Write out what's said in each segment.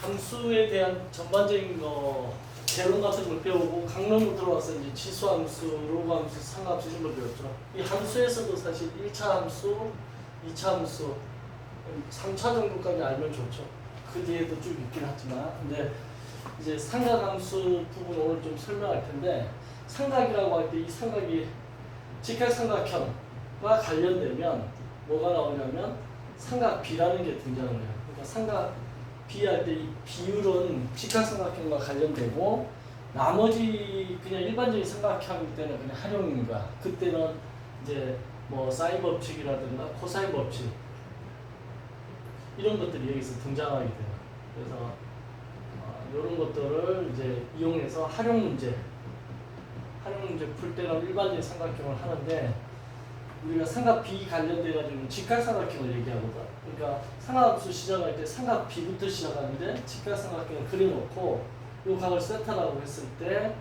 함수에 대한 전반적인 거 개론 같은 걸 배우고 강론으로 들어와서 이제 지수함수, 로그함수, 상함수 이런 걸 배웠죠. 이 함수에서도 사실 1차 함수, 2차 함수, 3차 정도까지 알면 좋죠. 그 뒤에도 쭉 있긴 하지만 근데 이제 삼각함수 부분 오늘 좀 설명할 텐데 삼각이라고 할 때 이 삼각이 직각삼각형과 관련되면 뭐가 나오냐면 삼각비라는 게 등장을 해요. 그러니까 삼각비 할 때 이 비율은 직각삼각형과 관련되고 나머지 그냥 일반적인 삼각형 때는 그냥 활용인 거야. 그때는 이제 뭐 사인 법칙이라든가 코사인 법칙 이런 것들이 여기서 등장하게 돼요. 그래서 이런 것들을 이제 이용해서 활용 문제 풀 때는 일반적인 삼각형을 하는데 우리가 삼각비 관련돼 가지고 직각삼각형을 얘기하거든. 그러니까 삼각함수 시작할 때 삼각비부터 시작하는데 직각삼각형을 그려놓고 이 각을 세타라고 했을 때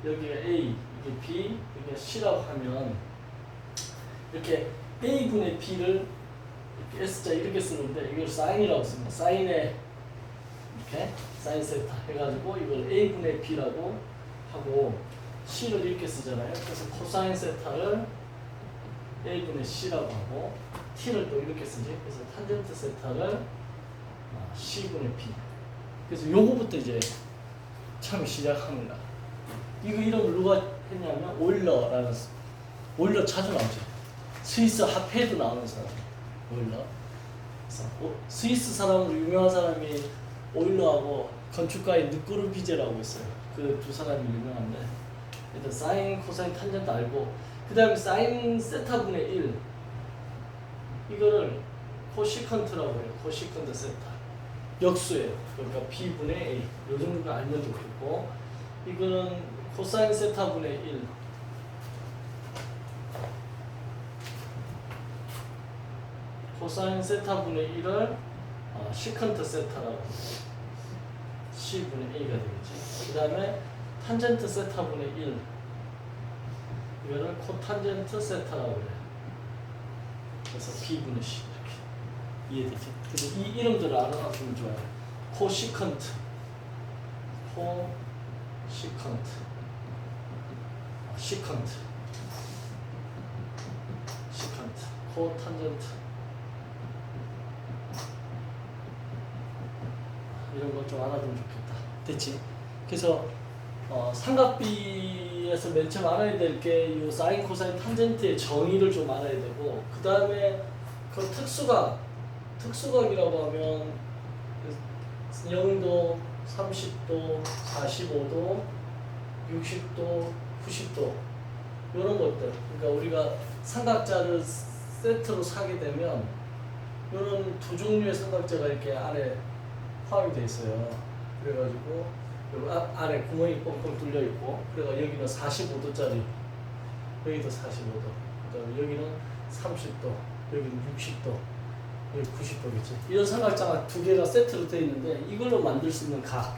여기가 A, 이게 B, 이게 C라고 하면 이렇게 A분의 B를 이렇게 S자 이렇게 쓰는데 이걸 사인이라고 씁니다. 사인에 이렇게 사인 세타 해가지고 이걸 A분의 B라고 하고 C를 이렇게 쓰잖아요. 그래서 코사인 세타를 A분의 C라고 하고 T를 또 이렇게 쓰지. 그래서 탄젠트 세타를 C분의 B. 그래서 요거부터 이제 참 시작합니다. 이거 이름을 누가 했냐면 오일러라는 오일러 자주 나오죠. 스위스 화폐에도 나오는 사람 오일러. 그래서 스위스 사람으로 유명한 사람이 오일러하고 건축가의 느꼬르비제라고 있어요. 그 두 사람이 유명한데 일단 사인, 코사인, 탄젠트 알고 그 다음에 사인 세타분의 1 이거를 코시컨트라고 해요. 코시컨트 세타 역수예요. 그러니까 B분의 A 요 정도 알면 좋겠고 이거는 코사인 세타분의 1 코사인 세타분의 1을 시컨트 세타라고 C분의 A가 되겠지. 그 다음에 탄젠트 세타분의 1 이거를 코탄젠트 세타라고 그래요. 그래서 B분의 C 이렇게 이해되지? 그래서 이 이름들을 알아두면 좋아요. 코시컨트 시컨트 코탄젠트 이런 거 좀 알아두면 좋겠다. 됐지? 그래서 삼각비에서 맨 처음 알아야 될 게 이 사인, 코사인, 탄젠트의 정의를 좀 알아야 되고 그 다음에 그 특수각이라고 하면 0도, 30도, 45도, 60도, 90도 이런 것들. 그러니까 우리가 삼각자를 세트로 사게 되면 이런 두 종류의 삼각자가 이렇게 안에 포함이 돼 있어요. 그래가지고 여기 안에 구멍이 뻥뻥 뚫려 있고, 그래가 여기는 45도짜리, 여기도 45도, 그다음에 여기는 30도, 여기는 60도, 여기 90도겠지. 이런 삼각자가 두 개가 세트로 되어 있는데 이걸로 만들 수 있는 각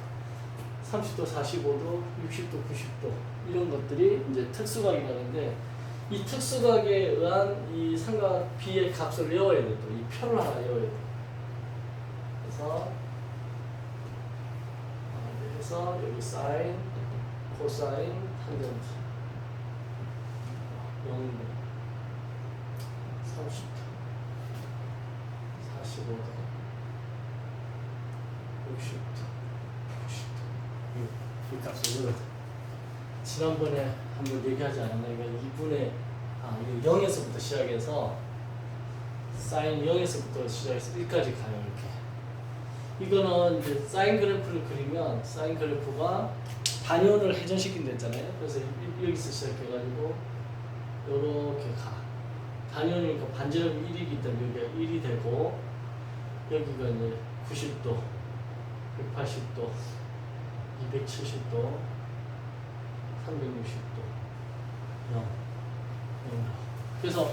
30도, 45도, 60도, 90도 이런 것들이 이제 특수각이라는데 이 특수각에 의한 이 삼각 B의 값을 외워야 돼. 또 이 표를 하나 외워야 돼. 그래서 여기 사인, 코사인, 탄젠트 0도, 30도, 45도, 60도, 90도 이 값을 외워야 돼. 지난번에 한번 얘기하지 않았나요? 이거 2분의 0에서부터 시작해서 사인 0에서부터 시작해서 1까지 가요. 이렇게. 이거는 이제 사인 그래프를 그리면 사인 그래프가 단위원을 회전시킨다 했잖아요. 그래서 여기서 시작해가지고 요렇게 가. 단위원이니까 반지름이 1이기 때문에 여기가 1이 되고 여기가 이제 90도, 180도, 270도, 360도, 0. 그래서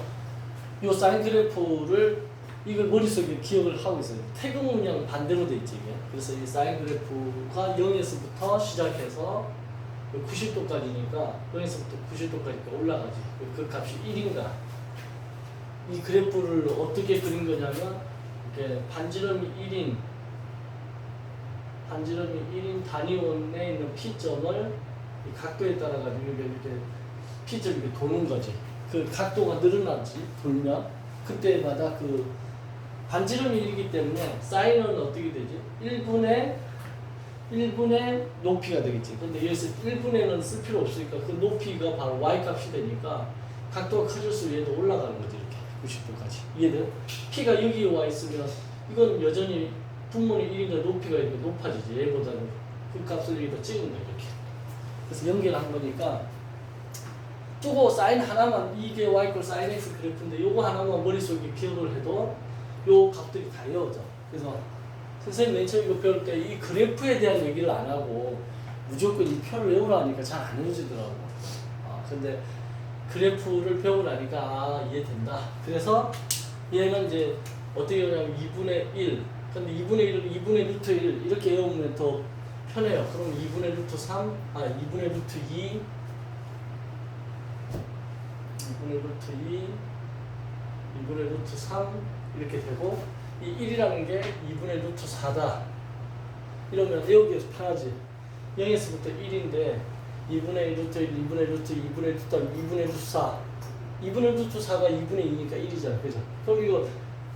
이 사인 그래프를 이걸 머릿속에 기억을 하고 있어요. 태극 문양 반대로 돼 있지 이게. 그래서 이 사인 그래프가 0에서부터 시작해서 90도까지니까 0에서부터 90도까지 올라가지. 그 값이 1인가. 이 그래프를 어떻게 그린 거냐면 이렇게 반지름이 1인 반지름이 1인 단위원에 있는 P점을 이 각도에 따라 가지고 이렇게 P점이 이렇게 도는 거지. 그 각도가 늘어나지 돌면 그때마다 그 반지름이 1이기 때문에 사인은 어떻게 되지? 1분의 높이가 되겠지. 근데 여기서 1분의는 쓸 필요 없으니까 그 높이가 바로 y값이 되니까 각도가 커질수록 얘도 올라가는 거지. 이렇게 90도까지. 이해돼요? P가 여기에 와 있으면 이건 여전히 분모는 1이니까 높이가 이렇게 높아지지. 얘보다는 그 값을 여기다 찍은 거야. 이렇게. 그래서 연결한 거니까 저거 사인 하나만 이게 y 꼴 사인 x 그래프인데 요거 하나만 머릿속에 기억을 해도 요 값들이 다 외워져. 그래서 선생님 맨 처음 이거 배울 때 이 그래프에 대한 얘기를 안 하고 무조건 이 표를 외우라니까 잘 안 외워지더라고. 근데 그래프를 배우고 나니까 이해된다. 그래서 얘는 이제 어떻게 하냐면 2분의 1 근데 2분의 1을 2분의 루트 1 이렇게 외우면 더 편해요. 그럼 2분의 루트 3 2분의 루트 2 2분의 루트 2 2분의 루트 3 이렇게 되고 이 1이라는 게 2분의 루트 4다. 이러면 외우기에서 편하지. 0에서부터 1인데 2분의 루트 1, 2분의 루트 2, 2분의 루트 3, 2분의 루트 4 2분의 루트 4가 2분의 2니까 1이잖아. 그죠? 그럼 이거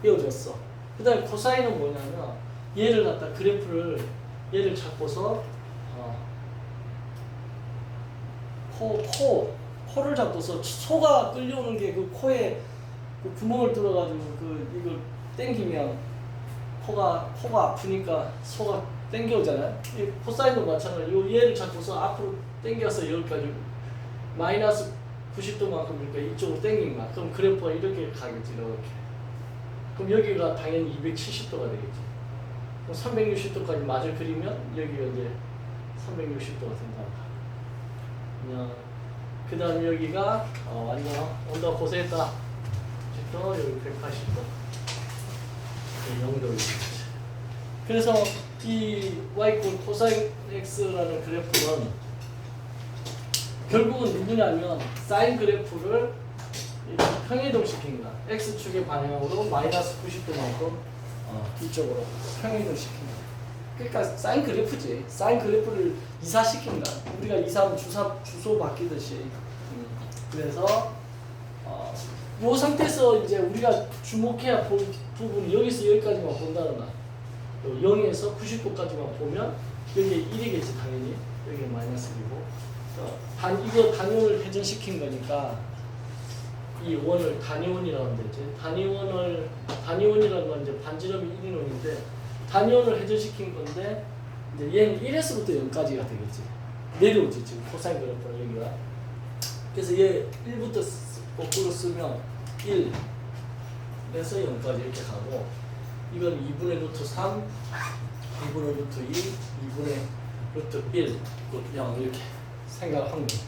외워졌어. 그 다음에 코사인은 뭐냐면 얘를 갖다 그래프를 얘를 잡고서 코를 잡고서 소가 끌려오는 게 그 코에 그 구멍을 뚫어가지고 이걸 당기면 코가 아프니까 소가 당겨오잖아요. 이 코사인도 마찬가지로 얘를 잡고서 앞으로 당겨서 여기까지 마이너스 90도만큼 이렇게 이쪽으로 당긴 거야. 그럼 그래프가 이렇게 가겠지. 이렇게. 그럼 여기가 당연히 270도가 되겠지. 그럼 360도까지 마저 그리면 여기가 이제 360도가 된다. 그 다음 여기가 완전 온도 고생했다. 또 여기 180도. 0도. 그래서 이 y 꼴 코사인 x라는 그래프는 결국은 누구냐면 사인 그래프를 평이동시킨 거야. x축의 방향으로 마이너스 90도만큼 이쪽으로 평이동시킨 거야. 그러니까 사인 그래프지. 사인 그래프를 이사시킨 거야. 우리가 이사하면 주소 바뀌듯이. 그래서 이 상태에서 이제 우리가 주목해야 볼 부분이 여기서 여기까지만 본다는 거야. 0에서 90도까지만 보면 여기 1이겠지 당연히. 여기 마이너스 1이고 이거 단위원을 회전시킨 거니까 이 원을 단위원이라고 하면 되지. 단위원이라는 건 이제 반지름이 1인 원인데 단위원을 회전시킨 건데 이제 얘는 1에서부터 0까지가 되겠지. 내려오지 지금 코사인 그래프는 여기가. 그래서 얘 1부터 거꾸로 쓰면 1에서 0까지 이렇게 가고 이건 2분의 루트 3, 2분의 루트 2, 2분의 루트 1, 0 이렇게 생각한 거예요.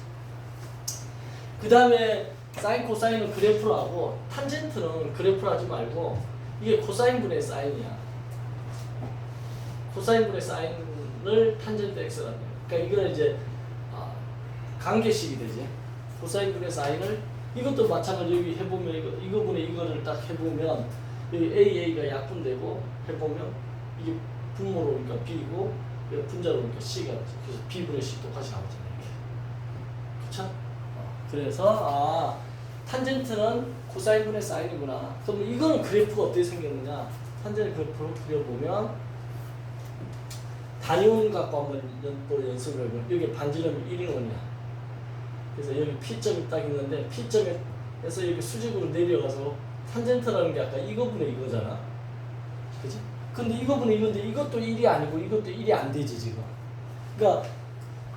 그 다음에 사인 코사인은 그래프로 하고 탄젠트는 그래프로 하지 말고 이게 코사인분의 사인이야. 코사인분의 사인을 탄젠트 x라는 거야. 그러니까 이거는 이제 관계식이 되지. 코사인분의 사인을 이것도 마찬가지로 여기 해보면 이거분의 이거를 딱 해보면 여기 AA가 약분되고 해보면 이게 분모로 오니까 B고 분자로 오니까 C가 그래서 B분의 C 똑같이 나오잖아요. 그쵸? 그래서 탄젠트는 코사인분의 사인이구나. 그럼 이거는 그래프가 어떻게 생겼느냐? 탄젠트 그래프를 그려보면 단위원 갖고 한번 또 연습을 해보면 여기 반지름이 1인원이야. 그래서 여기 P점이 딱 있는데 P점에서 여기 수직으로 내려가서 탄젠트라는 게 아까 이거분의 이거잖아. 그치? 근데 이거분의 이건데 이것도 1이 아니고 이것도 1이 안 되지 지금. 그러니까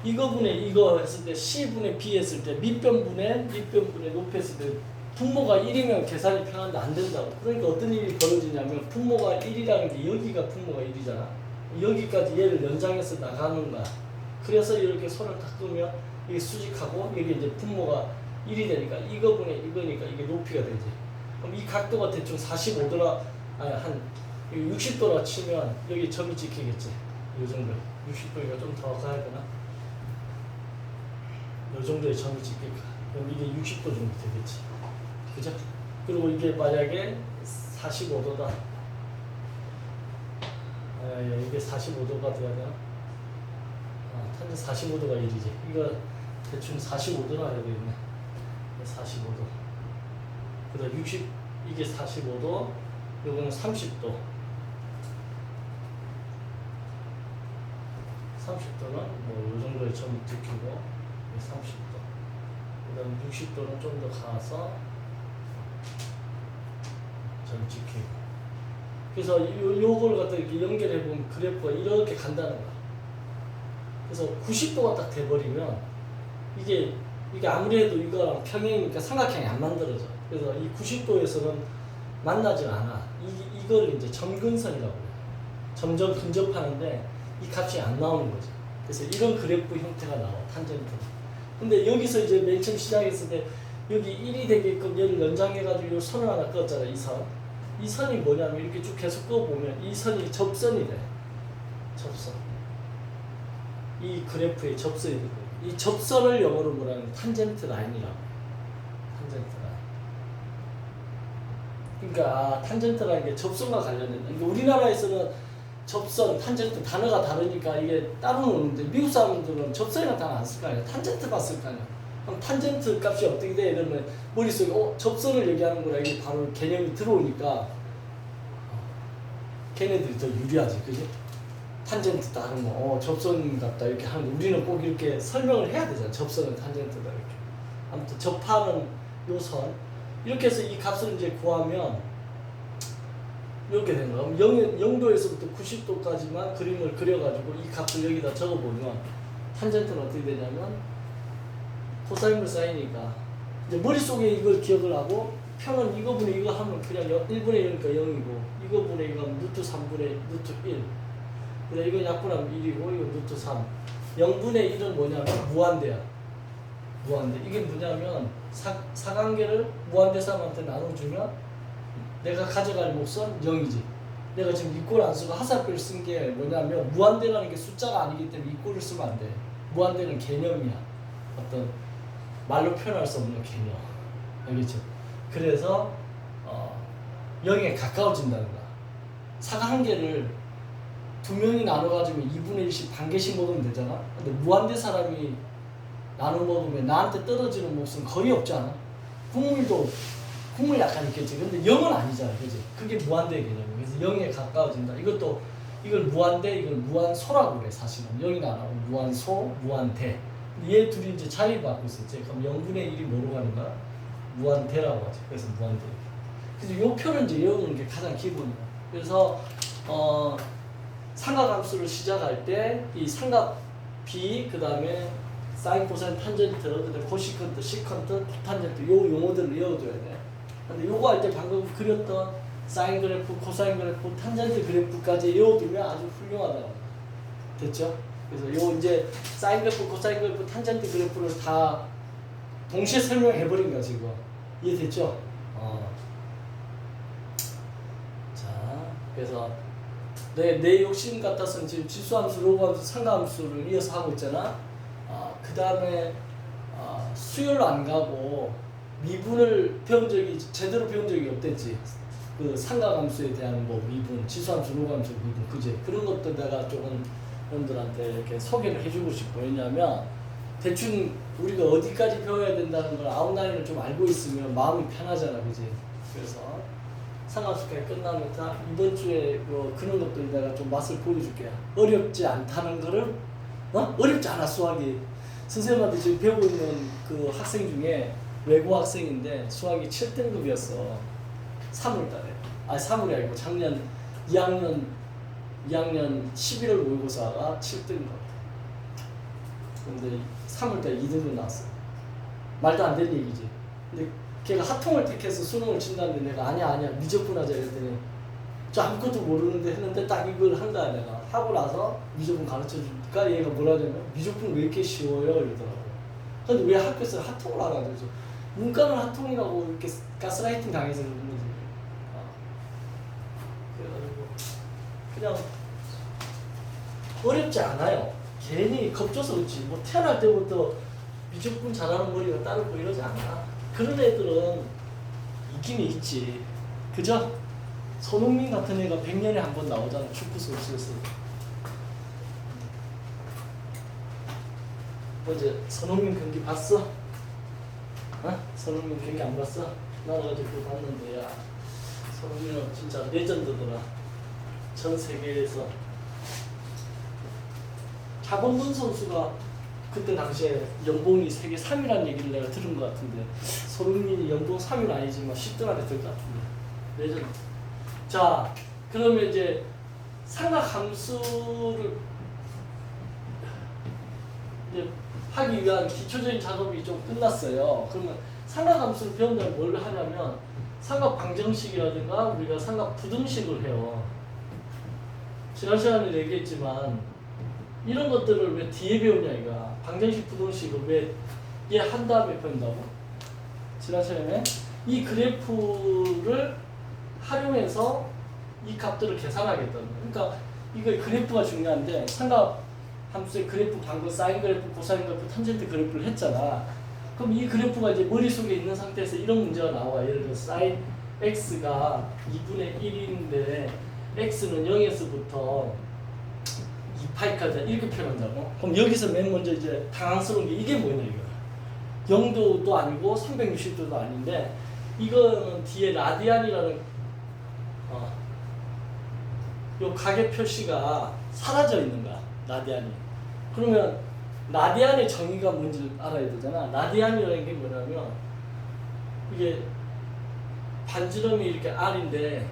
이거분의 이거 했을 때 C분의 B 했을 때 밑변분의 높이 했을 때 분모가 1이면 계산이 편한데 안 된다고. 그러니까 어떤 일이 벌어지냐면 분모가 1이라는 게 여기가 분모가 1이잖아. 여기까지 얘를 연장해서 나가는 거야. 그래서 이렇게 손을 딱 끄면 이게 수직하고 이게 이제 분모가 1이 되니까 이거분의 이거니까 이게 높이가 되지. 그럼 이 각도가 대충 45도나 한 60도나 치면 여기 점이 찍히겠지. 이 정도. 60도니까 좀 더 가야 되나? 이 정도의 점이 찍힐까. 그럼 이게 60도 정도 되겠지. 그죠? 그리고 이게 만약에 45도다. 이게 45도가 돼야 되나? 탄젠트 45도가 1이지. 이거 대충 45도나 해야 되겠네. 45도. 그 다음 60, 이게 45도, 요거는 30도. 30도는 뭐 요 정도에 좀 지키고, 30도. 그 다음 60도는 좀 더 가서 좀 지키고. 그래서 요걸 갖다 이렇게 연결해 보면 그래프가 이렇게 간다는 거야. 그래서 90도가 딱 돼버리면 이게 아무리 해도 이거랑 평행이니까 삼각형이 안 만들어져. 그래서 이 90도에서는 만나질 않아. 이걸 이제 점근선이라고 해요. 점점 근접하는데 이 값이 안 나오는 거죠. 그래서 이런 그래프 형태가 나와, 탄젠트는. 근데 여기서 이제 맨 처음 시작했을 때 여기 1이 되게끔 얘를 연장해가지고 이 선을 하나 그었잖아, 이 선. 이 선이 뭐냐면 이렇게 쭉 계속 그어보면 이 선이 접선이 돼. 접선. 이 그래프의 접선이 돼. 이 접선을 영어로 뭐라는 탄젠트 라인이라고. 탄젠트 라인. 그러니까 탄젠트라는 게 접선과 관련된다. 그러니까 우리나라에서는 접선, 탄젠트 단어가 다르니까 이게 따로 노는데 미국 사람들은 접선이라는 단어 안 쓸 거 아니야. 탄젠트만 쓸 거 아니야. 그럼 탄젠트 값이 어떻게 돼? 이러면 머릿속에 접선을 얘기하는구나. 이게 바로 개념이 들어오니까 걔네들이 더 유리하지. 그지? 탄젠트 다른 거 접선 같다 이렇게 하는데 우리는 꼭 이렇게 설명을 해야 되잖아. 접선은 탄젠트다 이렇게. 아무튼 접하는 요 선 이렇게 해서 이 값을 이제 구하면 이렇게 되는 거야. 0도에서부터 90도까지만 그림을 그려가지고 이 값을 여기다 적어보면 탄젠트는 어떻게 되냐면 코사인과 사인이니까 이제 머릿속에 이걸 기억을 하고 편은 이거분의 이거 하면 그냥 1분의 0이니까 0이고 이거분의 이건 루트 3분의 루트 1 그래 이거 약분하면 1이고 이거 루트 3 0분의 1은 뭐냐면 무한대야. 무한대. 이게 뭐냐면 사관계를 무한대삼한테 나눠주면 내가 가져갈 몫은 0이지. 내가 지금 이꼴 안 쓰고 하살표를 쓴 게 뭐냐면 무한대라는 게 숫자가 아니기 때문에 이꼴을 쓰면 안 돼. 무한대는 개념이야. 어떤 말로 표현할 수 없는 개념. 알겠죠? 그래서 0에 가까워진다는 거야. 사과 한 개를 두 명이 나눠가지고 2분의 1씩 반 개씩 먹으면 되잖아. 근데 무한대 사람이 나눠 먹으면 나한테 떨어지는 몫은 거의 없지 않아? 국물 약간 있겠지. 근데 0은 아니잖아. 그지? 그게 무한대 개념이야. 그래서 0에 가까워진다. 이걸 무한대, 이걸 무한소라고 그래, 사실은. 0이 안 하고 무한소, 무한대. 얘 둘이 이제 자리 바꾸고 있었지. 그럼 0분의 1이 뭐로 가는 거야? 무한대라고 하지. 그래서 무한대. 그래서 요 표를 이제 외우는 게 가장 기본이야. 그래서, 삼각함수를 시작할 때, 이 삼각 B, 그 다음에 사인, 코사인, 탄젠트, 그 다음에 코시컨트, 시컨트, 코탄젠트, 요 용어들을 외워둬야 돼. 근데 요거 할 때 방금 그렸던 사인 그래프, 코사인 그래프, 탄젠트 그래프까지 외워두면 아주 훌륭하다. 됐죠? 그래서 요 이제 사인 그래프, 코사인 그래프, 탄젠트 그래프를 다 동시에 설명해버린 거야, 지금. 이해됐죠? 자, 그래서 내 욕심 같아서는 지금 지수함수, 로그함수, 상가함수를 이어서 하고 있잖아. 그 다음에 수열로 안 가고 미분을 제대로 배운 적이 없댔지. 그 상가함수에 대한 뭐 미분, 지수함수, 로그함수 미분, 그지? 그런 것도 내가 조금 여러분들한테 이렇게 소개를 해주고 싶어. 왜냐하면 대충 우리가 어디까지 배워야 된다는 걸 아웃라인을 좀 알고 있으면 마음이 편하잖아, 그지? 그래서 상하수까지 끝나면 다 이번 주에 뭐 그런 것들 내가 좀 맛을 보여줄게. 어렵지 않다는 거를 어렵지 않아 수학이. 선생님한테 지금 배우고 있는 그 학생 중에 외고 학생인데 수학이 7등급이었어. 3월달에. 3월이 아니고 작년 2학년 11월 모의고사가 7등급. 근데 3월달에 2등급 나왔어. 말도 안 되는 얘기지. 근데 걔가 하통을 택해서 수능을 친다는데 내가 아니야 미적분 하자 이랬더니 저 아무것도 모르는데 했는데 딱 이걸 한 거야. 내가 하고 나서 미적분 가르쳐 주니까 얘가 뭐라 하냐면 미적분 왜 이렇게 쉬워요 이러더라고. 근데 왜 학교에서 하통을 하라고. 문과는 하통이라고 이렇게 가스라이팅 당해서 그런 거지. 그래가지고 그냥 어렵지 않아요. 괜히 겁줘서 그렇지. 뭐 태어날 때부터 미적분 잘하는 머리가 따르고 이러지 않아. 그런 애들은 있긴 있지. 그죠? 손흥민 같은 애가 100년에 한 번 나오잖아. 축구 선수에서. 어제 손흥민 경기 봤어? 어? 손흥민 경기 안 봤어? 나가지고 봤는데 야 손흥민은 진짜 레전드더라. 전 세계에서 박원근 선수가 그때 당시에 연봉이 세계 3위라는 얘기를 내가 들은 것 같은데 손흥민이 연봉 3위는 아니지만 10등 안에 들 것 같은데 레전드. 자 그러면 이제 삼각함수를 이제 하기 위한 기초적인 작업이 좀 끝났어요. 그러면 삼각함수를 배운다면 뭘 하냐면 삼각방정식이라든가 우리가 삼각부등식을 해요. 지난 시간에 얘기했지만 이런 것들을 왜 뒤에 배우냐 이거. 방정식 부등식을 왜 얘 한 다음에 배운다고? 지난 시간에 이 그래프를 활용해서 이 값들을 계산하겠다는 거예요. 그러니까 이거 그래프가 중요한데 삼각 함수의 그래프 방금 사인 그래프, 코사인 그래프, 탄젠트 그래프를 했잖아. 그럼 이 그래프가 이제 머릿속에 있는 상태에서 이런 문제가 나와. 예를 들어 사인 x가 2분의 1인데 x는 0에서부터 2파이까지 이렇게 표현한다고? 그럼 여기서 맨 먼저 이제 당황스러운 게 이게 뭐냐 이거. 0도도 아니고 360도도 아닌데 이거는 뒤에 라디안이라는 요 가계 표시가 사라져 있는 거야. 라디안이. 그러면 라디안의 정의가 뭔지 알아야 되잖아. 라디안이라는 게 뭐냐면 이게 반지름이 이렇게 r인데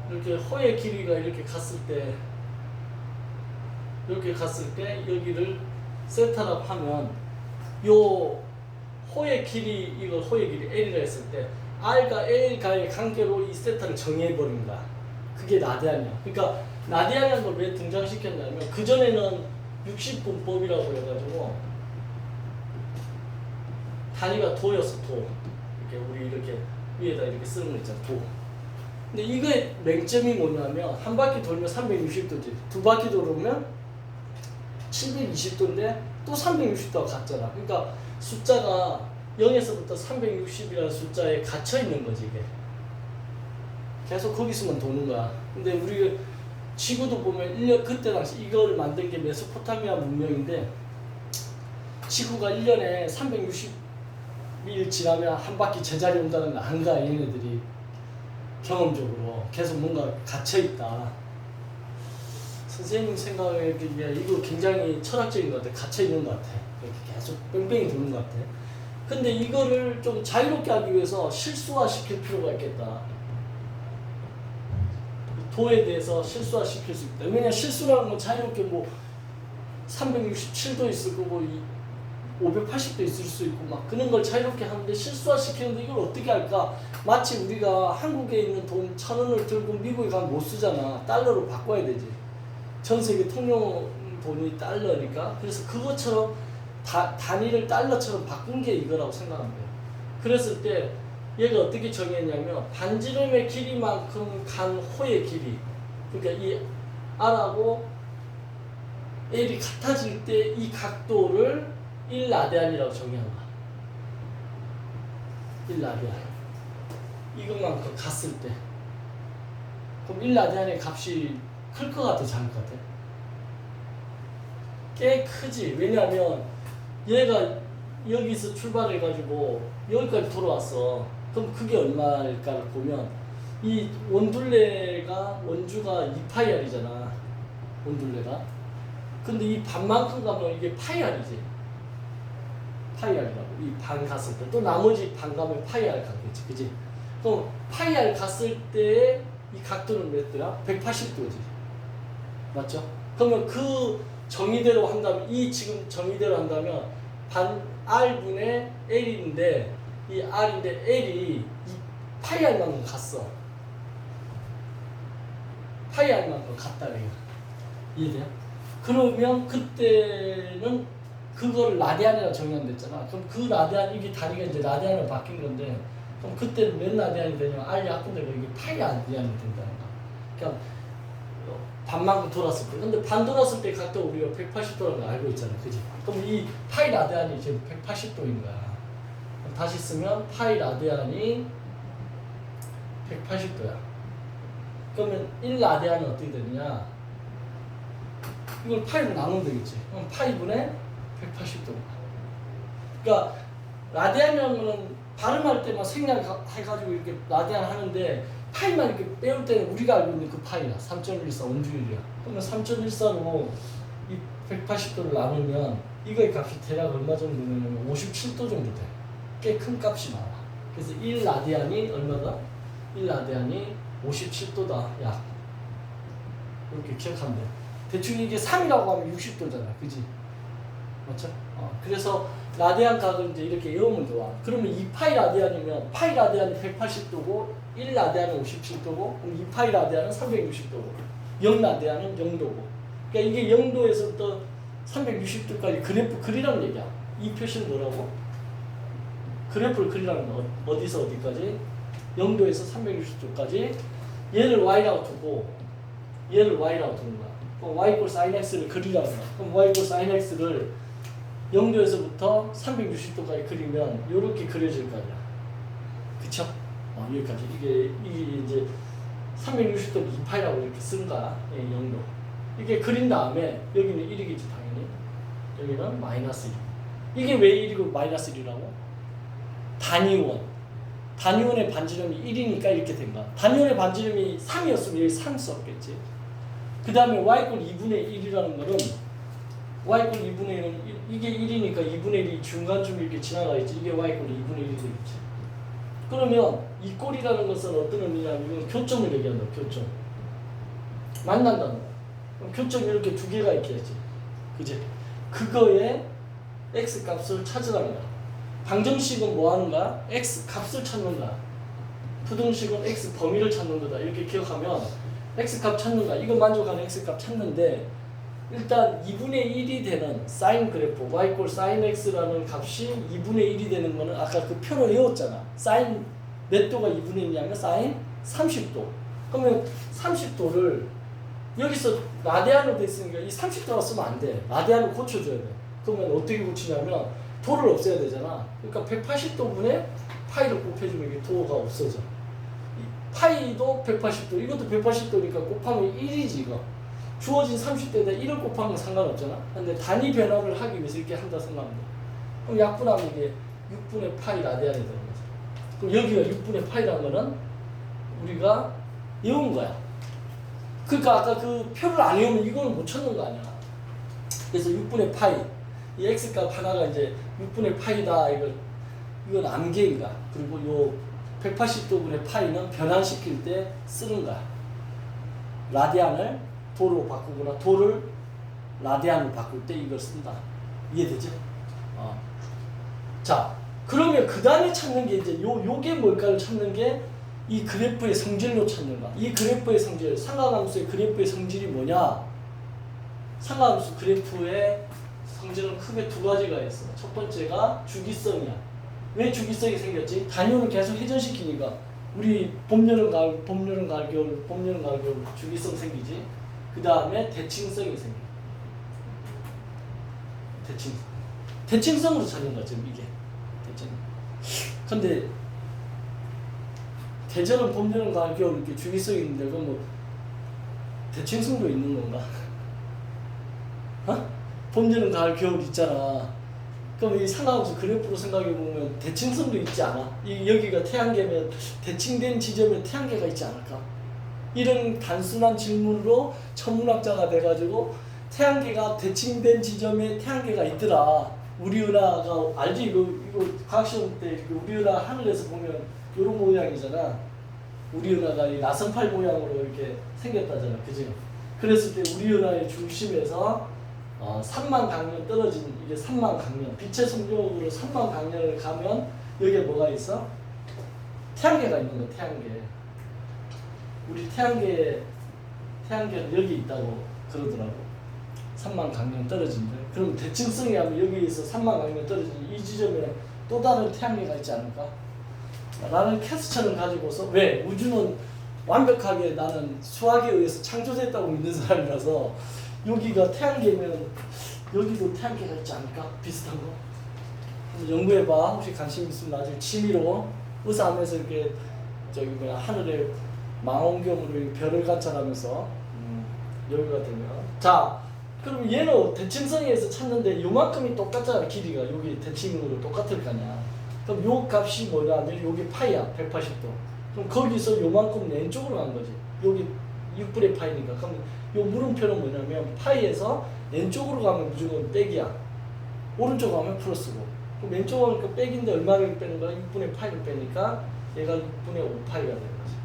이렇게 호의 길이가 이렇게 갔을 때 여기를 세타라고 하면 요 호의 길이 이걸 호의 길이 L이라 했을 때 R과 L과의 관계로 이 세타를 정의해버린 거야. 그게 라디안이야. 그러니까 라디안이라는 걸 왜 등장시켰냐면 그전에는 60분법이라고 해가지고 단위가 도였어. 도. 이렇게 우리 이렇게 위에다 이렇게 쓰는 거 있잖아. 도. 근데 이거의 맹점이 뭐냐면 한 바퀴 돌면 360도지. 두 바퀴 돌으면 720도인데 또 360도가 같잖아. 그러니까 숫자가 0에서부터 360이라는 숫자에 갇혀 있는 거지 이게. 계속 거기서만 도는 거야. 근데 우리 지구도 보면 그때 당시 이걸 만든 게 메소포타미아 문명인데 지구가 1년에 360일 지나면 한 바퀴 제자리 온다는 거 안 가. 얘네들이 경험적으로 계속 뭔가 갇혀있다. 선생님 생각에 이거 굉장히 철학적인 것 같아. 갇혀있는 것 같아. 이렇게 계속 뺑뺑이 도는 것 같아. 근데 이거를 좀 자유롭게 하기 위해서 실수화 시킬 필요가 있겠다. 도에 대해서 실수화 시킬 수 있다. 왜냐면 실수라는 건 자유롭게 뭐 367도 있을 거고 580도 있을 수 있고 막 그런 걸 자유롭게 하는데 실수화 시키는데 이걸 어떻게 할까? 마치 우리가 한국에 있는 돈 1,000원을 들고 미국에 가면 못 쓰잖아. 달러로 바꿔야 되지. 전 세계 통용 돈이 달러니까. 그래서 그것처럼 단위를 달러처럼 바꾼 게 이거라고 생각하면 돼요. 그랬을 때 얘가 어떻게 정했냐면 반지름의 길이만큼 간 호의 길이, 그러니까 이 R하고 L이 같아질 때 이 각도를 1라디안이라고 정의한 거야. 1라디안. 이것만큼 갔을 때. 그럼 1라디안의 값이 클 것 같아, 작을 것 같아? 꽤 크지. 왜냐하면 얘가 여기서 출발해가지고 여기까지 돌아왔어. 그럼 그게 얼마일까를 보면 이 원주가 2파이알이잖아. 원둘레가. 근데 이 반만큼 가면 이게 파이알이지. 파이알이라고. 이 반 갔을 때. 또 나머지 반 가면 파이알 가겠지. 그지? 그럼 파이알 갔을 때 이 각도는 몇 도야? 180도지. 맞죠? 그러면 그 정의대로 한다면, 이 지금 정의대로 한다면 반 R분의 L인데 이 R인데 L이 이 파이알만큼 갔어. 파이알만큼 갔다 이거. 이해돼요? 그러면 그때는 그걸 라디안이라 정의한댔잖아. 그럼 그 라디안, 이게 다리가 이제 라디안으로 바뀐 건데, 그럼 그때는 몇 라디안이 되냐면 R이 약분되고 이게 파이 라디안이 된다는 거야. 그러니까 반만큼 돌았을 때. 근데 반 돌았을 때 각도 우리가 180도라는 거 알고 있잖아. 그지? 그럼 이 파이 라디안이 지금 180도인 거야. 다시 쓰면 파이 라디안이 180도야. 그러면 1라디안은 어떻게 되느냐? 이걸 파이로 나누면 되겠지. 그럼 파이분의 180도. 그러니까 라디안이라는 거는 발음할 때만 생략해가지고 이렇게 라디안 하는데 파이만 이렇게 빼올 때는 우리가 알고 있는 그 파이야. 3.14 온주율이야. 그러면 3.14로 이 180도를 나누면 이거의 값이 대략 얼마 정도 되냐면 57도 정도 돼. 꽤 큰 값이 나와. 그래서 1라디안이 얼마다? 1라디안이 57도다. 약. 이렇게 기억하면 돼. 대충 이게 3이라고 하면 60도잖아. 그지? 맞죠? 그래서 라디안 각을 이제 이렇게 외우면 좋아. 그러면 2파이 라디안이면 파이 라디안이 180도고 1라디안은 57도고 그럼 2파이 라디안은 360도고 0라디안은 0도고 그러니까 이게 0도에서부터 360도까지 그래프 그리라는 얘기야. 이 표시는 뭐라고? 그래프를 그리라는 거. 어디서 어디까지? 0도에서 360도까지 얘를 y라고 두고 얘를 y라고 두는 거야. 그럼 y equal sin x를 그리라는 거야. 그럼 y equal sin x를 0도에서부터 360도까지 그리면 이렇게 그려질 거 아니야. 그쵸? 여기까지. 이게 이제 360도 2파이라고 이렇게 쓴 거야. 0도. 이게 그린 다음에 여기는 1이겠지 당연히. 여기는 마이너스 1. 이게 왜 1이고 마이너스 1이라고? 단위원. 단위원의 반지름이 1이니까 이렇게 된 거야. 단위원의 반지름이 3이었으면 여기 3 썼겠지. 그 다음에 y equal 2분의 1이라는 거는 y equal 2분의 1은 이게 1이니까 2분의 1이 중간쯤 이렇게 지나가 있지. 이게 y equal 2분의 1이 되겠지. 그러면 이 꼴이라는 것은 어떤 의미냐면 이건 교점을 얘기한다. 교점. 만난다는 거야. 그럼 교점이 이렇게 두 개가 있겠지. 그지? 그거에 x 값을 찾으라는 거야. 방정식은 뭐 하는 거야? x 값을 찾는 거야. 부등식은 x 범위를 찾는 거다. 이렇게 기억하면 x 값 찾는 거야. 이거 만족하는 x 값 찾는데 일단 2분의 1이 되는 사인 그래프 y equal sin x라는 값이 2분의 1이 되는 거는 아까 그 표를 외웠잖아. 사인 몇 도가 2분의 1이냐면 사인 30도. 그러면 30도를 여기서 라디안으로 돼 있으니까 이 30도라 쓰면 안 돼. 라디안을 고쳐줘야 돼. 그러면 어떻게 고치냐면 도를 없애야 되잖아. 그러니까 180도분의 파이를 곱해주면 이게 도가 없어져. 파이도 180도, 이것도 180도니까 곱하면 1이지 이거. 주어진 30도에다 1을 곱하면 상관없잖아. 근데 단위 변화를 하기 위해서 이렇게 한다 생각하면 돼. 그럼 약분하면 이게 6분의 파이 라디안이 되는 거죠. 그럼 여기가 6분의 파이라는 거는 우리가 외운 거야. 그러니까 아까 그 표를 안 외우면 이거는 못 찾는 거 아니야. 그래서 6분의 파이, 이 x값 하나가 이제 6분의 파이다. 이건 암기인가. 그리고 요 180도분의 파이는 변환시킬 때 쓰는 거야. 라디안을 도로 바꾸거나 도를 라디안으로 바꿀 때 이걸 쓴다. 이해되죠? 자, 그러면 그 다음에 찾는 게 이제 요게 뭘까를 찾는 게 이 그래프의 성질로 찾는 거야. 이 그래프의 성질, 상하함수의 그래프의 성질이 뭐냐? 상하함수 그래프의 성질은 크게 두 가지가 있어. 첫 번째가 주기성이야. 왜 주기성이 생겼지? 단위원을 계속 회전시키니까 우리 봄, 여름, 가을, 봄, 여름, 가을, 겨울, 봄, 여름, 가을, 겨울 주기성 생기지. 그 다음에 대칭성이 생겨. 대칭성. 대칭성으로 찾는 거야 지금 이게. 대칭. 근데 계절은 봄, 여름, 가을, 겨울 이렇게 주기성이 있는데 그건 뭐 대칭성도 있는 건가? 봄, 여름, 가을, 겨울 있잖아. 그럼 이 상하함수 그래프로 생각해 보면 대칭성도 있지 않아? 여기가 태양계면 대칭된 지점에 태양계가 있지 않을까? 이런 단순한 질문으로 천문학자가 돼가지고 태양계가 대칭된 지점에 태양계가 있더라. 우리 은하가 알지? 이거 과학시험 때 우리 은하 하늘에서 보면 이런 모양이잖아. 우리 은하가 이 나선팔 모양으로 이렇게 생겼다잖아, 그지? 그랬을 때 우리 은하의 중심에서 3만 강년 떨어진 이게 3만 강년 빛의 속력으로 3만 강년을 가면 여기에 뭐가 있어? 태양계가 있는 거야. 태양계. 우리 태양계는 여기 있다고 그러더라고. 3만 강년 떨어진데. 그럼 대칭성이 하면 여기에서 3만 강년 떨어진 이 지점에 또 다른 태양계가 있지 않을까? 나는 캐스천을 가지고서 왜? 우주는 완벽하게 나는 수학에 의해서 창조됐다고 믿는 사람이라서 여기가 태양계면 여기도 태양계가 있지 않을까? 비슷한 거. 연구해봐. 혹시 관심 있으면 나중에 취미로 의사하면서 이렇게 저기 뭐야 하늘에 망원경으로 별을 관찰하면서 여기가 되면 자 그럼 얘는 대칭성에서 찾는데 요만큼이 똑같잖아. 길이가 여기 대칭으로 똑같을 거 아니야. 그럼 요 값이 뭐냐? 여기 파이야 180도. 그럼 거기서 요만큼 왼쪽으로 간 거지. 여기 6분의 파이니까. 그럼 요 물음표는 뭐냐면 파이에서 왼쪽으로 가면 무조건 빼기야. 오른쪽 가면 플러스고. 그럼 왼쪽 가면 빼기인데 얼마를 빼는 거야? 6분의 파이를 빼니까 얘가 6분의 5파이가 되는 거지.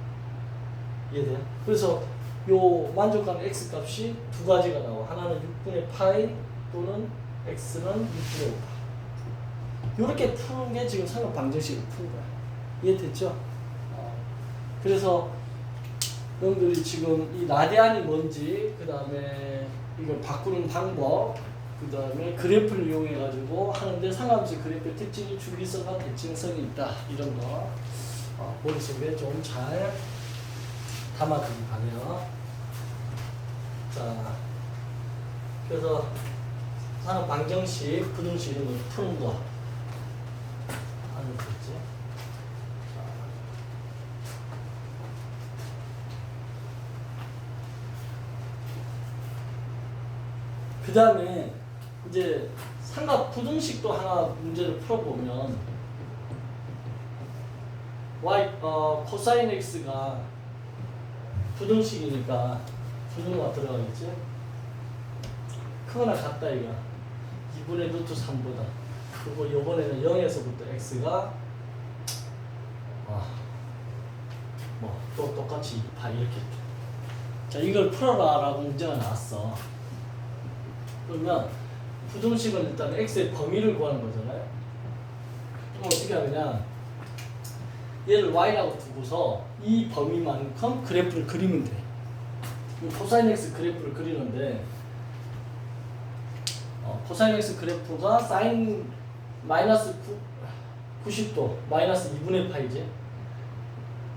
이해돼요? 그래서 요 만족하는 x 값이 두 가지가 나와. 하나는 6분의 파이 또는 x는 6분의 5파이. 요렇게 푸는 게 지금 상업 방정식을 푸는 거야. 이해됐죠? 그래서 여러분들이 지금 이 라디안이 뭔지, 그 다음에 이걸 바꾸는 방법, 그 다음에 그래프를 이용해 가지고 하는데 상함수 그래프의 특징이 주기성과 대칭성이 있다. 이런 거 머릿속에 좀 잘 담아두기 바래요. 자, 그래서 상업 방정식, 부등식 이런 거 푸는 거 하는 거지. 그 다음에 이제 삼각 부등식도 하나 문제를 풀어보면 코사인 x가 부등식이니까 부등호가 들어가겠지? 크거나 같다 이거 2분의 루트 3보다. 그리고 요번에는 0에서부터 x가 또 똑같이 2파 이렇게. 자, 이걸 풀어라 라고 문제가 나왔어. 그러면 부등식은 일단 x의 범위를 구하는 거잖아요. 그럼 어떻게 하느냐, 얘를 y라고 두고서 이 범위만큼 그래프를 그리면 돼. 코사인 x 그래프를 그리는데 코사인 x 그래프가 사인 마이너스 90도 마이너스 2분의 파이지.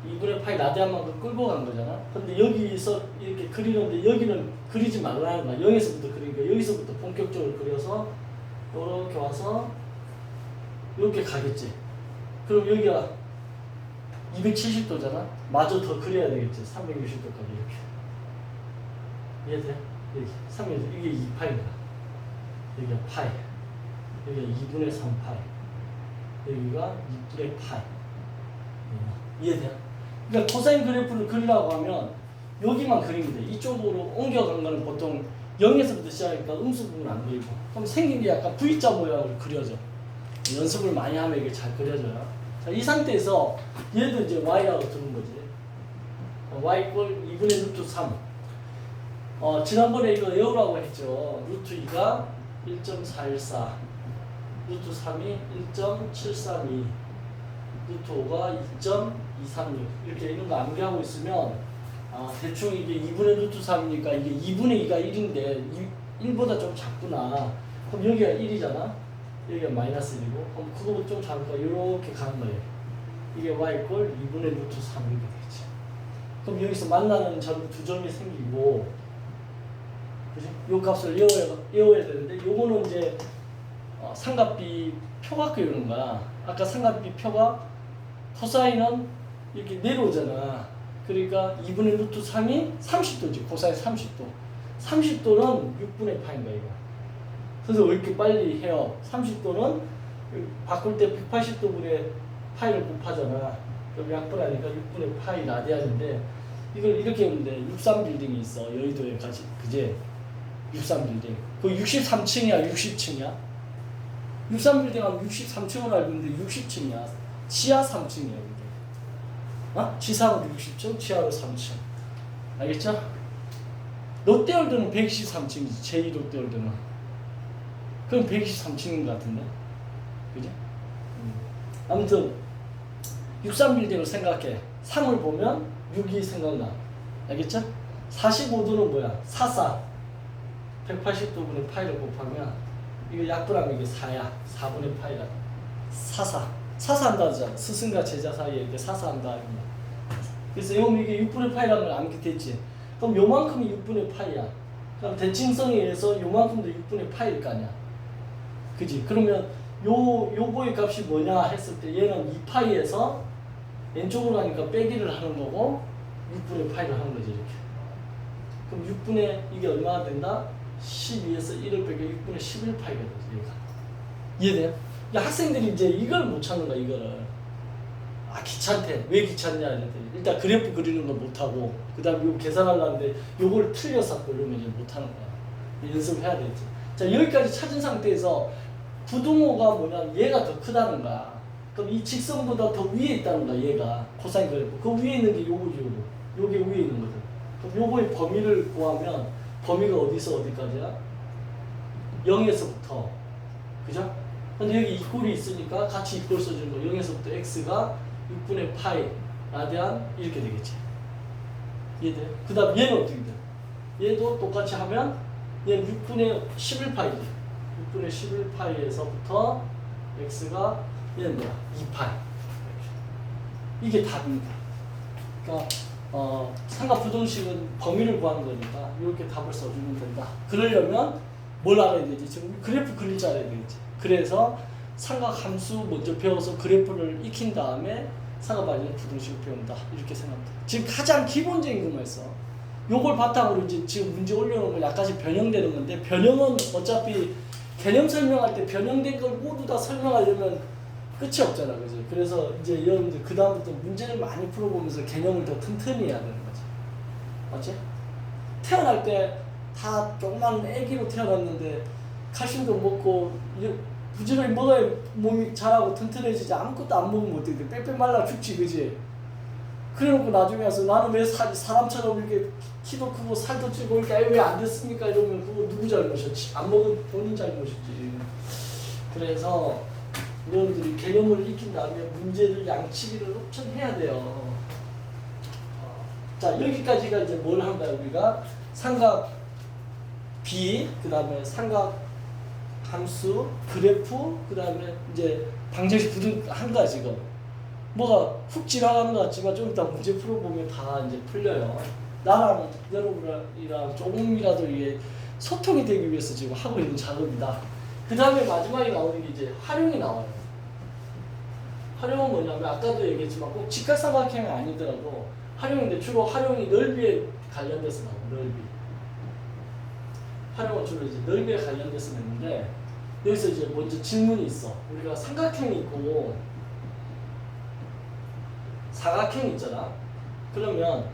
2분의 파이 라디안만큼 끌고 간 거잖아. 근데 여기서 이렇게 그리는데 여기는 그리지 말라는 거야. 0에서부터 그리니까 여기서부터 본격적으로 그려서 이렇게 와서 이렇게 가겠지. 그럼 여기가 270도잖아. 마저 더 그려야 되겠지. 360도까지 이렇게. 이해돼? 여기 360도. 이게 2파이다. 여기가 파이. 여기가 2분의 3파이. 여기가 2분의 파이. 이해돼? 그러니까 코사인 그래프를 그리려고 하면 여기만 그리면 돼. 이쪽으로 옮겨간 거는 보통 0에서부터 시작하니까 음수 부분 안 그리고. 그럼 생긴 게 약간 V자 모양으로 그려져. 연습을 많이 하면 이게 잘 그려져요. 자, 이 상태에서 얘도 이제 y라고 두는 거지. y 꼴 2분의 루트 3. 지난번에 이거 외우라고 했죠. 루트 2가 1.414, 루트 3이 1.732, 루트 5가 2.236 이렇게 이런 거 암기하고 있으면 대충 이게 2분의 루트 3이니까 이게 2분의 2가 1인데 1보다 좀 작구나. 그럼 여기가 1이잖아. 여기가 마이너스 1이고 그럼 그거보다 좀 작을까? 이렇게 가는 거예요. 이게 y 꼴 2분의 루트 3 이렇게 되겠지. 그럼 여기서 만나는 점 두 점이 생기고, 그지? 요 값을 외워야 되는데 요거는 이제 삼각비 표가 그리는 거야. 아까 삼각비 표가 코사인은 이렇게 내려오잖아. 그러니까 2분의 루트 3이 30도지. 코사인 30도. 30도는 6분의 파인가 이거. 그래서 왜 이렇게 빨리 해요? 30도는 바꿀 때 180도분의 파이를 곱하잖아. 그럼 약분하니까 6분의 파이 라디안인데 이걸 이렇게 하면 돼. 63빌딩이 있어. 여의도에 같이. 그제? 63빌딩. 그 63층이야? 60층이야? 63빌딩 하면 63층으로 알고 있는데 60층이야. 지하 3층이야. 지상으로 60층, 지하로 3층. 알겠죠? 롯데월드는 123층이지. 제2롯데월드는. 그럼 123층인 것 같은데? 그죠? 아무튼 63빌딩을 생각해. 3을 보면 6이 생각나. 알겠죠? 45도는 뭐야? 44. 180도분의 파이를 곱하면 이거 약분하면 이게 4야. 4분의 파이가 44. 사사한다 하잖아. 스승과 제자 사이에 이렇게 사사한다. 그래서 이게 6분의 파이라는 걸 암기됐지. 그럼 요만큼이 6분의 파이야. 그럼 대칭성에 의해서 요만큼도 6분의 파이일 거 아니야. 그지? 그러면 요거의 값이 뭐냐 했을 때 얘는 2파이에서 왼쪽으로 가니까 빼기를 하는 거고 6분의 파이를 하는 거지 이렇게. 그럼 6분의 이게 얼마가 된다? 12에서 1을 빼기 6분의 11파이가 되지 얘가. 이해돼요? 그러니까 학생들이 이제 이걸 못 찾는 거야 이거를. 아 귀찮대. 왜 귀찮냐 이랬더니 일단 그래프 그리는 거 못하고 그 다음에 이거 계산하려는데 요걸 틀려서 이러면 이제 못하는 거야. 연습해야 되지. 자 여기까지 찾은 상태에서 부등호가 뭐냐 얘가 더 크다는 거야. 그럼 이 직선보다 더 위에 있다는 거야 얘가. 코사인 그래프. 그 위에 있는 게 요거지 요거. 요게 위에 있는 거든. 그럼 요거의 범위를 구하면 범위가 어디서 어디까지야? 0에서부터 그죠? 근데 여기 이꼴이 있으니까 같이 이꼴 써주는 거 0에서부터 x가 6분의 파이 라디안 이렇게 되겠지. 이해돼요? 그 다음 얘는 어떻게 돼? 얘도 똑같이 하면 얘는 6분의 11파이지. 6분의 11파이에서부터 x가 얘는 뭐야? 2파이. 이게 답입니다. 그러니까 삼각 부등식은 범위를 구하는 거니까 이렇게 답을 써주면 된다. 그러려면 뭘 알아야 되지? 지금 그래프 그릴 줄 알아야 되겠지. 그래서 삼각 함수 먼저 배워서 그래프를 익힌 다음에 삼각 반지의 부등식을 배운다. 이렇게 생각합니다. 지금 가장 기본적인 것만 했어. 요걸 바탕으로 이제 지금 문제 올려놓은 걸 약간씩 변형되는 건데 변형은 어차피 개념 설명할 때 변형된 걸 모두 다 설명하려면 끝이 없잖아, 그지? 그래서 이제 여러분들 그 다음부터 문제를 많이 풀어보면서 개념을 더 튼튼히 해야 되는 거지, 맞지? 태어날 때 다 조그만 애기로 태어났는데 칼슘도 먹고 부지런히 먹어야 몸이 자라고 튼튼해지지. 아무것도 안 먹으면 어떻게 돼? 빽빽 말라 죽지, 그지? 그래놓고 나중에 와서 나는 왜 사람처럼 이렇게 키도 크고 살도 찌고 이렇게 왜 안 됐습니까? 이러면 그거 누구 잘못이었지? 안 먹은 본인 잘못이지. 그래서 여러분들이 개념을 익힌 다음에 문제를 양치기를 엄청 해야 돼요. 자 여기까지가 이제 뭘 한다 우리가 삼각 B 그 다음에 삼각 함수 그래프 그 다음에 이제 방정식 부등 한 가지 지금 뭐가 훅 지나가는 것 같지만 좀 이따 문제 풀어보면 다 이제 풀려요. 나랑 여러분이랑 조금이라도 이게 소통이 되기 위해서 지금 하고 있는 작업이다. 그 다음에 마지막에 나오는 게 이제 활용이 나와요. 활용은 뭐냐면 아까도 얘기했지만 꼭 직각삼각형이 아니더라도 활용인데 주로 활용이 넓이에 관련돼서 나와요. 넓이. 활용은 주로 이제 넓이에 관련돼서 냈는데 여기서 이제 먼저 질문이 있어. 우리가 삼각형이 있고 사각형이 있잖아. 그러면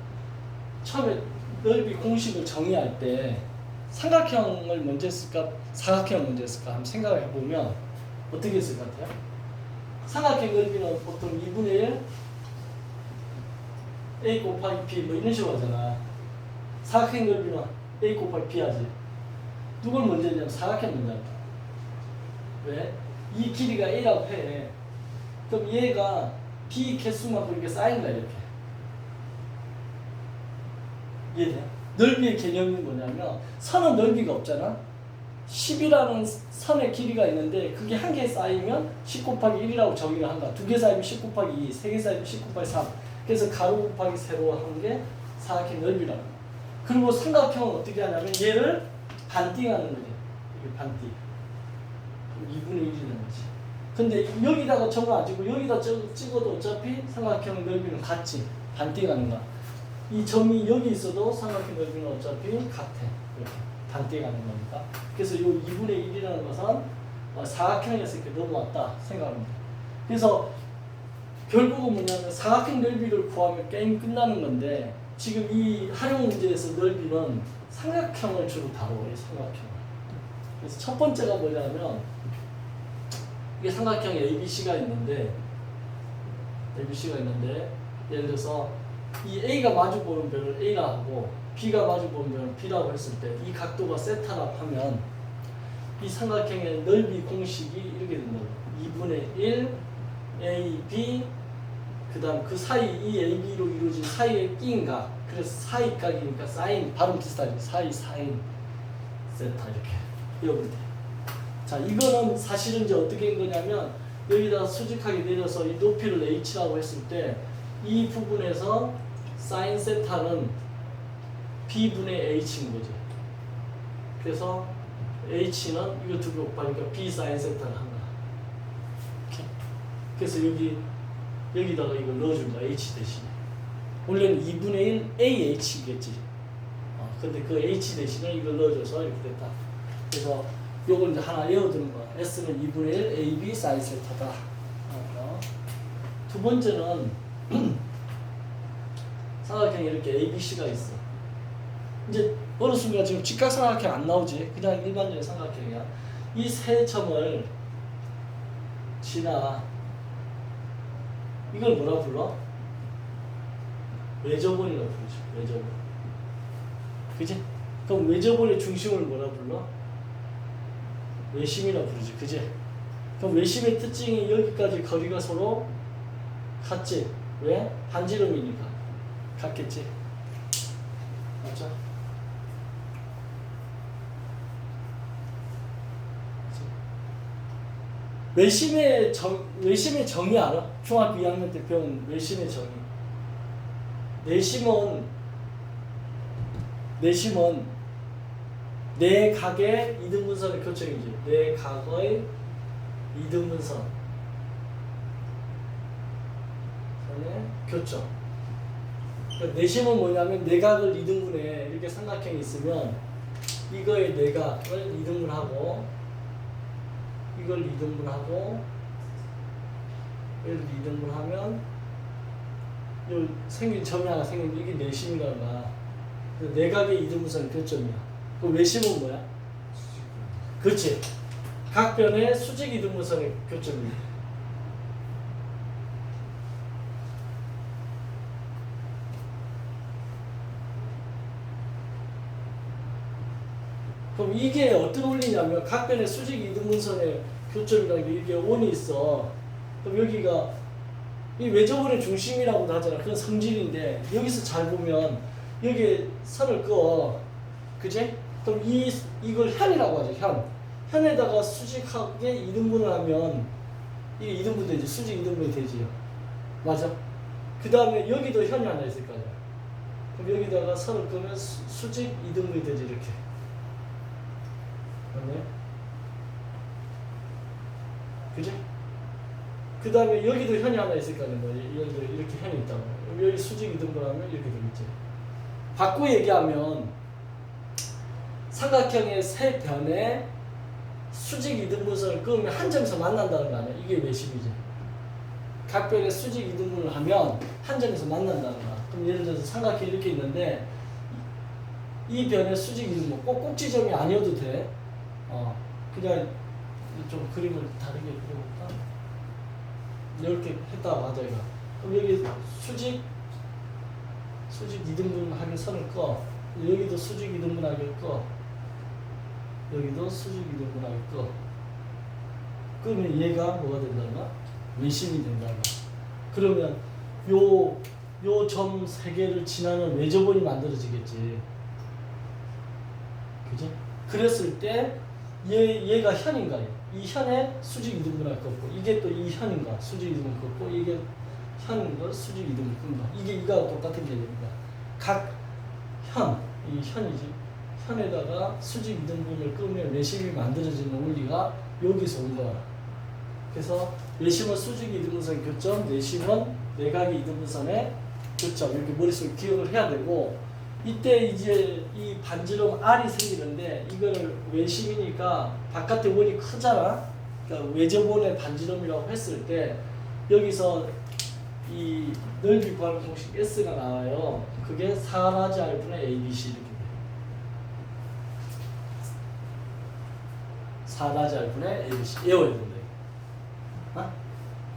처음에 넓이 공식을 정의할 때 삼각형을 먼저 했을까 사각형을 먼저 했을까 한번 생각을 해보면 어떻게 했을 것 같아요? 삼각형 넓이는 보통 2분의 1 a 곱하기 b 뭐 이런 식으로 하잖아. 사각형 넓이는 a 곱하기 b 하지. 누굴 먼저 했냐면 사각형 먼저 한다. 왜? 이 길이가 a라고 해. 그럼 얘가 b 개수만큼 이렇게 쌓인다 이렇게. 이해돼? 넓이의 개념이 뭐냐면 선은 넓이가 없잖아. 10이라는 선의 길이가 있는데 그게 한 개 쌓이면 10 곱하기 1이라고 정의를 한다. 두 개 쌓이면 10 곱하기 2, 세 개 쌓이면 10 곱하기 3. 그래서 가로 곱하기 세로 한 게 사각형 넓이라고. 그리고 삼각형은 어떻게 하냐면 얘를 반띵하는 거지. 이게 반띵. 2분의 1이라는 거지. 근데 여기다가 점을 안 찍고 여기다 찍어도 어차피 삼각형 넓이는 같지. 반띵하는 거야. 이 점이 여기 있어도 삼각형 넓이는 어차피 같아. 이렇게 반띵하는 거니까. 그래서 이 2분의 1이라는 것은 사각형에서 이렇게 넘어왔다 생각합니다. 그래서 결국은 뭐냐면 사각형 넓이를 구하면 게임 끝나는 건데 지금 이 활용 문제에서 넓이는 삼각형을 주로 다뤄요. 삼각형. 그래서 첫 번째가 뭐냐면 이게 삼각형 ABC가 있는데 예를 들어서 이 A가 마주보는 변을 A라 하고 B가 마주보는 변을 B라고 했을 때 이 각도가 세타라고 하면 이 삼각형의 넓이 공식이 이렇게 된다고. 2분의 1 AB 그 다음 그 사이 이 AB로 이루어진 사이의 끼인 각. 그래서 사이각이니까 사인 발음 비슷하죠. 사인 세타 이렇게 외우면 돼. 자 이거는 사실은 이제 어떻게 한 거냐면 여기다 수직하게 내려서 이 높이를 h라고 했을 때 이 부분에서 사인 세타는 b분의 h인 거지. 그래서 h는 이거 두개 곱하니까 b 사인 세타를 한다. 그래서 여기 여기다가 이걸 넣어준 거야. H 대신에. 원래는 2분의 1 AH겠지. 근데 그 H 대신에 이걸 넣어줘서 이렇게 됐다. 그래서 요걸 이제 하나 외워두는 거야. S는 2분의 1 AB 사인 세타다. 두 번째는 삼각형이 이렇게 ABC가 있어. 이제 어느 순간 지금 직각삼각형 안 나오지. 그냥 일반적인 삼각형이야. 이 세 점을 지나 이걸 뭐라 불러? 외접원이라고 부르지. 외접원. 그지? 그럼 외접원의 중심을 뭐라 불러? 외심이라고 부르지. 그지? 그럼 외심의 특징이 여기까지 거리가 서로 같지? 왜? 반지름이니까 같겠지? 맞죠? 외심의 정의 알아? 중학교 2학년 때 배운 외심의 정의. 내심은 내 각의 이등분선의 교점이지. 내 각의 이등분선 선의 교점. 그러니까 내심은 뭐냐면 내각을 이등분해. 이렇게 삼각형이 있으면 이거의 내각을 이등분하고 이걸 이등분하고 얘를 이등분하면 요 생긴 점이 하나 생기는데 이게 내심이라는 거야. 내각의 이등분선 교점이야. 그럼 외심은 뭐야? 그렇지. 각변의 수직 이등분선의 교점이야. 그럼 이게 어떤 원리냐면 각변의 수직 이등분선의 교점이라는 게 이게 원이 있어. 그럼 여기가 이 외접원의 중심이라고도 하잖아. 그건 성질인데 여기서 잘 보면 여기에 선을 그어. 그지? 그럼 이걸 현이라고 하죠. 현. 현에다가 수직하게 이등분을 하면 이게 이등분 되지. 수직 이등분이 되지요. 맞아? 그 다음에 여기도 현이 하나 있을 거 아니야. 그럼 여기다가 선을 그으면 수직 이등분이 되지. 이렇게. 맞네? 그지? 그 다음에 여기도 현이 하나 있을 거 아니야. 여기도 이렇게 현이 있다고. 여기 수직 이등분하면 이렇게 되겠지. 바꿔 얘기하면 삼각형의 세 변에 수직 이등분선을 그으면 한 점에서 만난다는 거 아니야. 이게 외심이지. 각 변에 수직 이등분을 하면 한 점에서 만난다는 거야. 그럼 예를 들어서 삼각형이 이렇게 있는데 이 변의 수직 이등분 꼭 꼭지점이 아니어도 돼. 그냥 좀 그림을 다르게 그려볼까? 이렇게 했다고 하자 이거. 그럼 여기 수직 2등분 하게 선을 꺼. 여기도 수직 2등분 하게 꺼. 여기도 수직 2등분 하게 꺼. 그러면 얘가 뭐가 된다는 거야? 외심이 된다는 거야. 그러면 요 점 세 개를 지나는 외접원이 만들어지겠지. 그죠? 그랬을 때 얘가 현인가? 이 현에 수직 2등분할 거고 이게 또 이 현인가? 수직 2등분 걷고 이게 현인가? 수직 2등분 끈가? 이가 똑같은 개념이다. 각 현, 이 현이지. 현에다가 수직 2등분을 끄면 외심이 만들어지는 원리가 여기서 온 거야. 그래서 외심은 수직 2등분선 교점, 내심은 내각의 2등분선의 교점. 이렇게 머릿속에 기억을 해야 되고 이때 이제 이 반지름 R이 생기는데 이거를 외심이니까 바깥에 원이 크잖아. 그러니까 외접원의 반지름이라고 했을 때 여기서 이 넓이 구하는 공식 S가 나와요. 그게 4라지 R분의 ABC 이렇게 돼. 4라지 R분의 ABC 외워야 된다.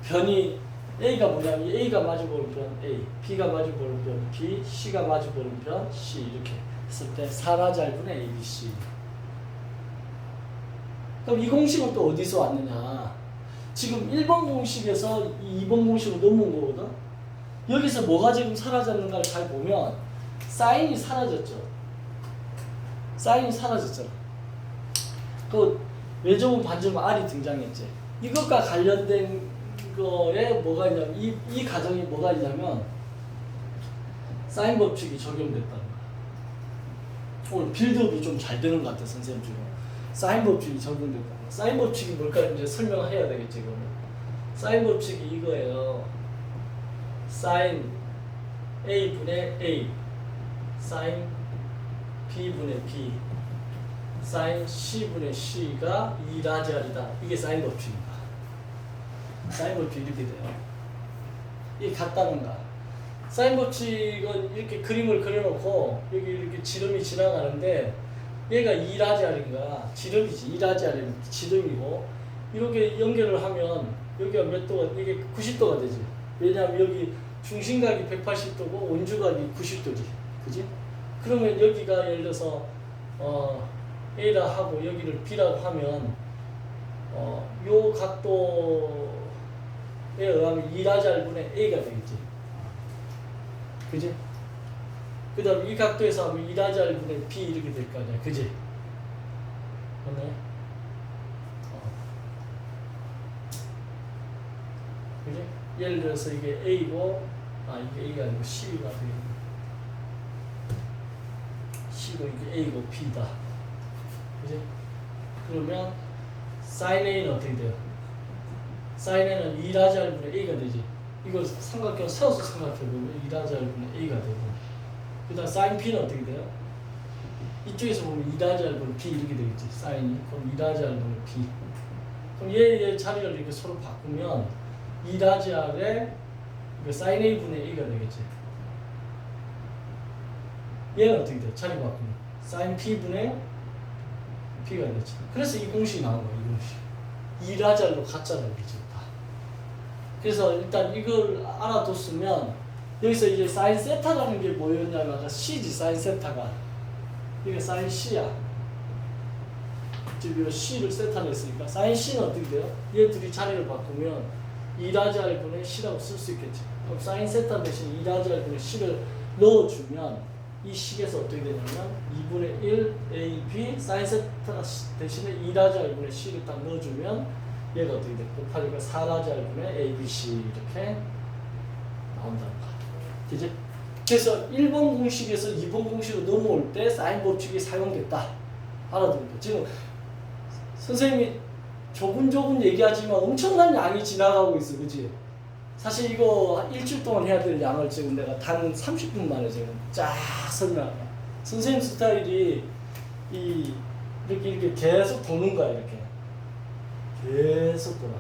변이 A가 뭐냐면 A가 마주보는 변 A, B가 마주보는 변 B, C가 마주보는 변 C 이렇게 했을 때 4라지 R분의 ABC. 그럼 이 공식은 또 어디서 왔느냐? 지금 1번 공식에서 2번 공식으로 넘어온 거거든? 여기서 뭐가 지금 사라졌는가를 잘 보면 사인이 사라졌죠. 사인이 사라졌잖아. 그 외접원 반지름 R이 등장했지. 이것과 관련된 거에 뭐가 있냐면 이 가정이 뭐가 있냐면 사인 법칙이 적용됐다는 거야. 오늘 빌드업이 좀 잘 되는 것 같아 선생님 중에. 사인 법칙이 적용됐다는 거야. 사인 법칙이 뭘까 이제 설명해야 되겠지 그러면. 사인 법칙이 이거예요. 사인 A분의 A, 사인 B분의 B, 사인 C분의 C가 2라지알이다. 이게 사인 법칙입니다. 사인 법칙이 이렇게 돼요. 이게 같다는가. 사인 법칙은 이렇게 그림을 그려놓고 여기 이렇게 지름이 지나가는데 얘가 2라지알인가 지름이지. 2라지알이면 지름이고 이렇게 연결을 하면 여기가 몇 도가 이게 90도가 되지. 왜냐하면 여기 중심각이 180도고 원주각이 90도지. 그지? 그러면 여기가 예를 들어서 A라 하고 여기를 B라고 하면 요 각도에 의하면 2라지알분의 A가 되겠지. 그지? 그 다음에 이 각도에서 하면 2라지알분의 B 이렇게 될 거 아니야. 그지? 맞네? 그지? 예를 들어서 이게 A고, 이게 A가 아니고 C가 되겠네. C고 이게 A고 B다. 그지? 그러면 sin A는 어떻게 돼요? sin A는 2라지알분의 A가 되지. 이걸 삼각형 세워서 생각해보면 2라지알분의 A가 되고, 그 다음 sin B는 어떻게 돼요? 이쪽에서 보면 2라지알분의 B 이렇게 되겠지. sin이. 그럼 2라지알분의 B. 그럼 얘 자리를 이렇게 서로 바꾸면 2라지알에 sin A분의 A가 되겠지. 얘는 어떻게 돼? 자리 바꾸면 sin P분의 P가 되지. 그래서 이 공식이 나온 거야. 이 공식. 2라지알로 같잖아요. 그치? 그래서 일단 이걸 알아뒀으면 여기서 이제 사인 세타라는 게 뭐였냐면 아까 C지. 사인 세타가 이게 사인 C야. 지금 C를 세타로 했으니까 사인 C는 어떻게 돼요? 얘 둘이 자리를 바꾸면 2라지알분의 C라고 쓸 수 있겠지. 그럼 사인 세타 대신 2라지알분의 C를 넣어주면 이 식에서 어떻게 되냐면 2분의 1 A, B 사인 세타 대신에 2라지알분의 C를 딱 넣어주면 얘가 어떻게 돼? 곱하기가 4라지알분의 A, B, C 이렇게 나온다는 거. 그지? 그래서 1번 공식에서 2번 공식으로 넘어올 때 사인 법칙이 사용됐다. 알아두면 지금 선생님이 조금조금 얘기하지만 엄청난 양이 지나가고 있어. 그지? 사실 이거 일주일 동안 해야 될 양을 지금 내가 단 30분 만에 지금 쫙 설명한다. 선생님 스타일이 이렇게 계속 도는 거야. 이렇게. 계속 돌아.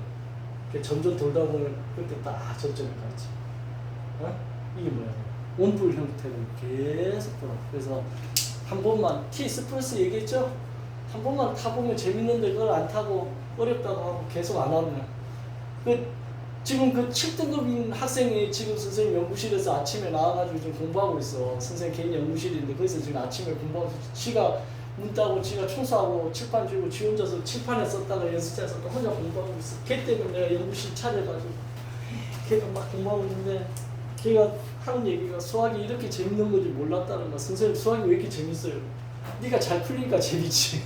점점 돌다 보면 그때 딱 저점에 가지. 이게 뭐야? 원뿔 형태로 계속 돌아. 그래서 한 번만 T-스프레스 얘기했죠? 한 번만 타보면 재밌는데 그걸 안 타고 어렵다고 하고 계속 안 하면 지금 그 7등급인 학생이 지금 선생님 연구실에서 아침에 나와가지고 지금 공부하고 있어. 선생님 개인 연구실인데 거기서 지금 아침에 공부하고 지가 문 따고 지가 청소하고 칠판 쥐고 지 혼자서 칠판에 썼다가 연습장에서 또 혼자 공부하고 있어. 걔 때문에 내가 연구실 차려가지고 걔가 막 공부하고 있는데 걔가 하는 얘기가 수학이 이렇게 재밌는 건지 몰랐다는 거야. 선생님 수학이 왜 이렇게 재밌어요? 네가 잘 풀리니까 재밌지.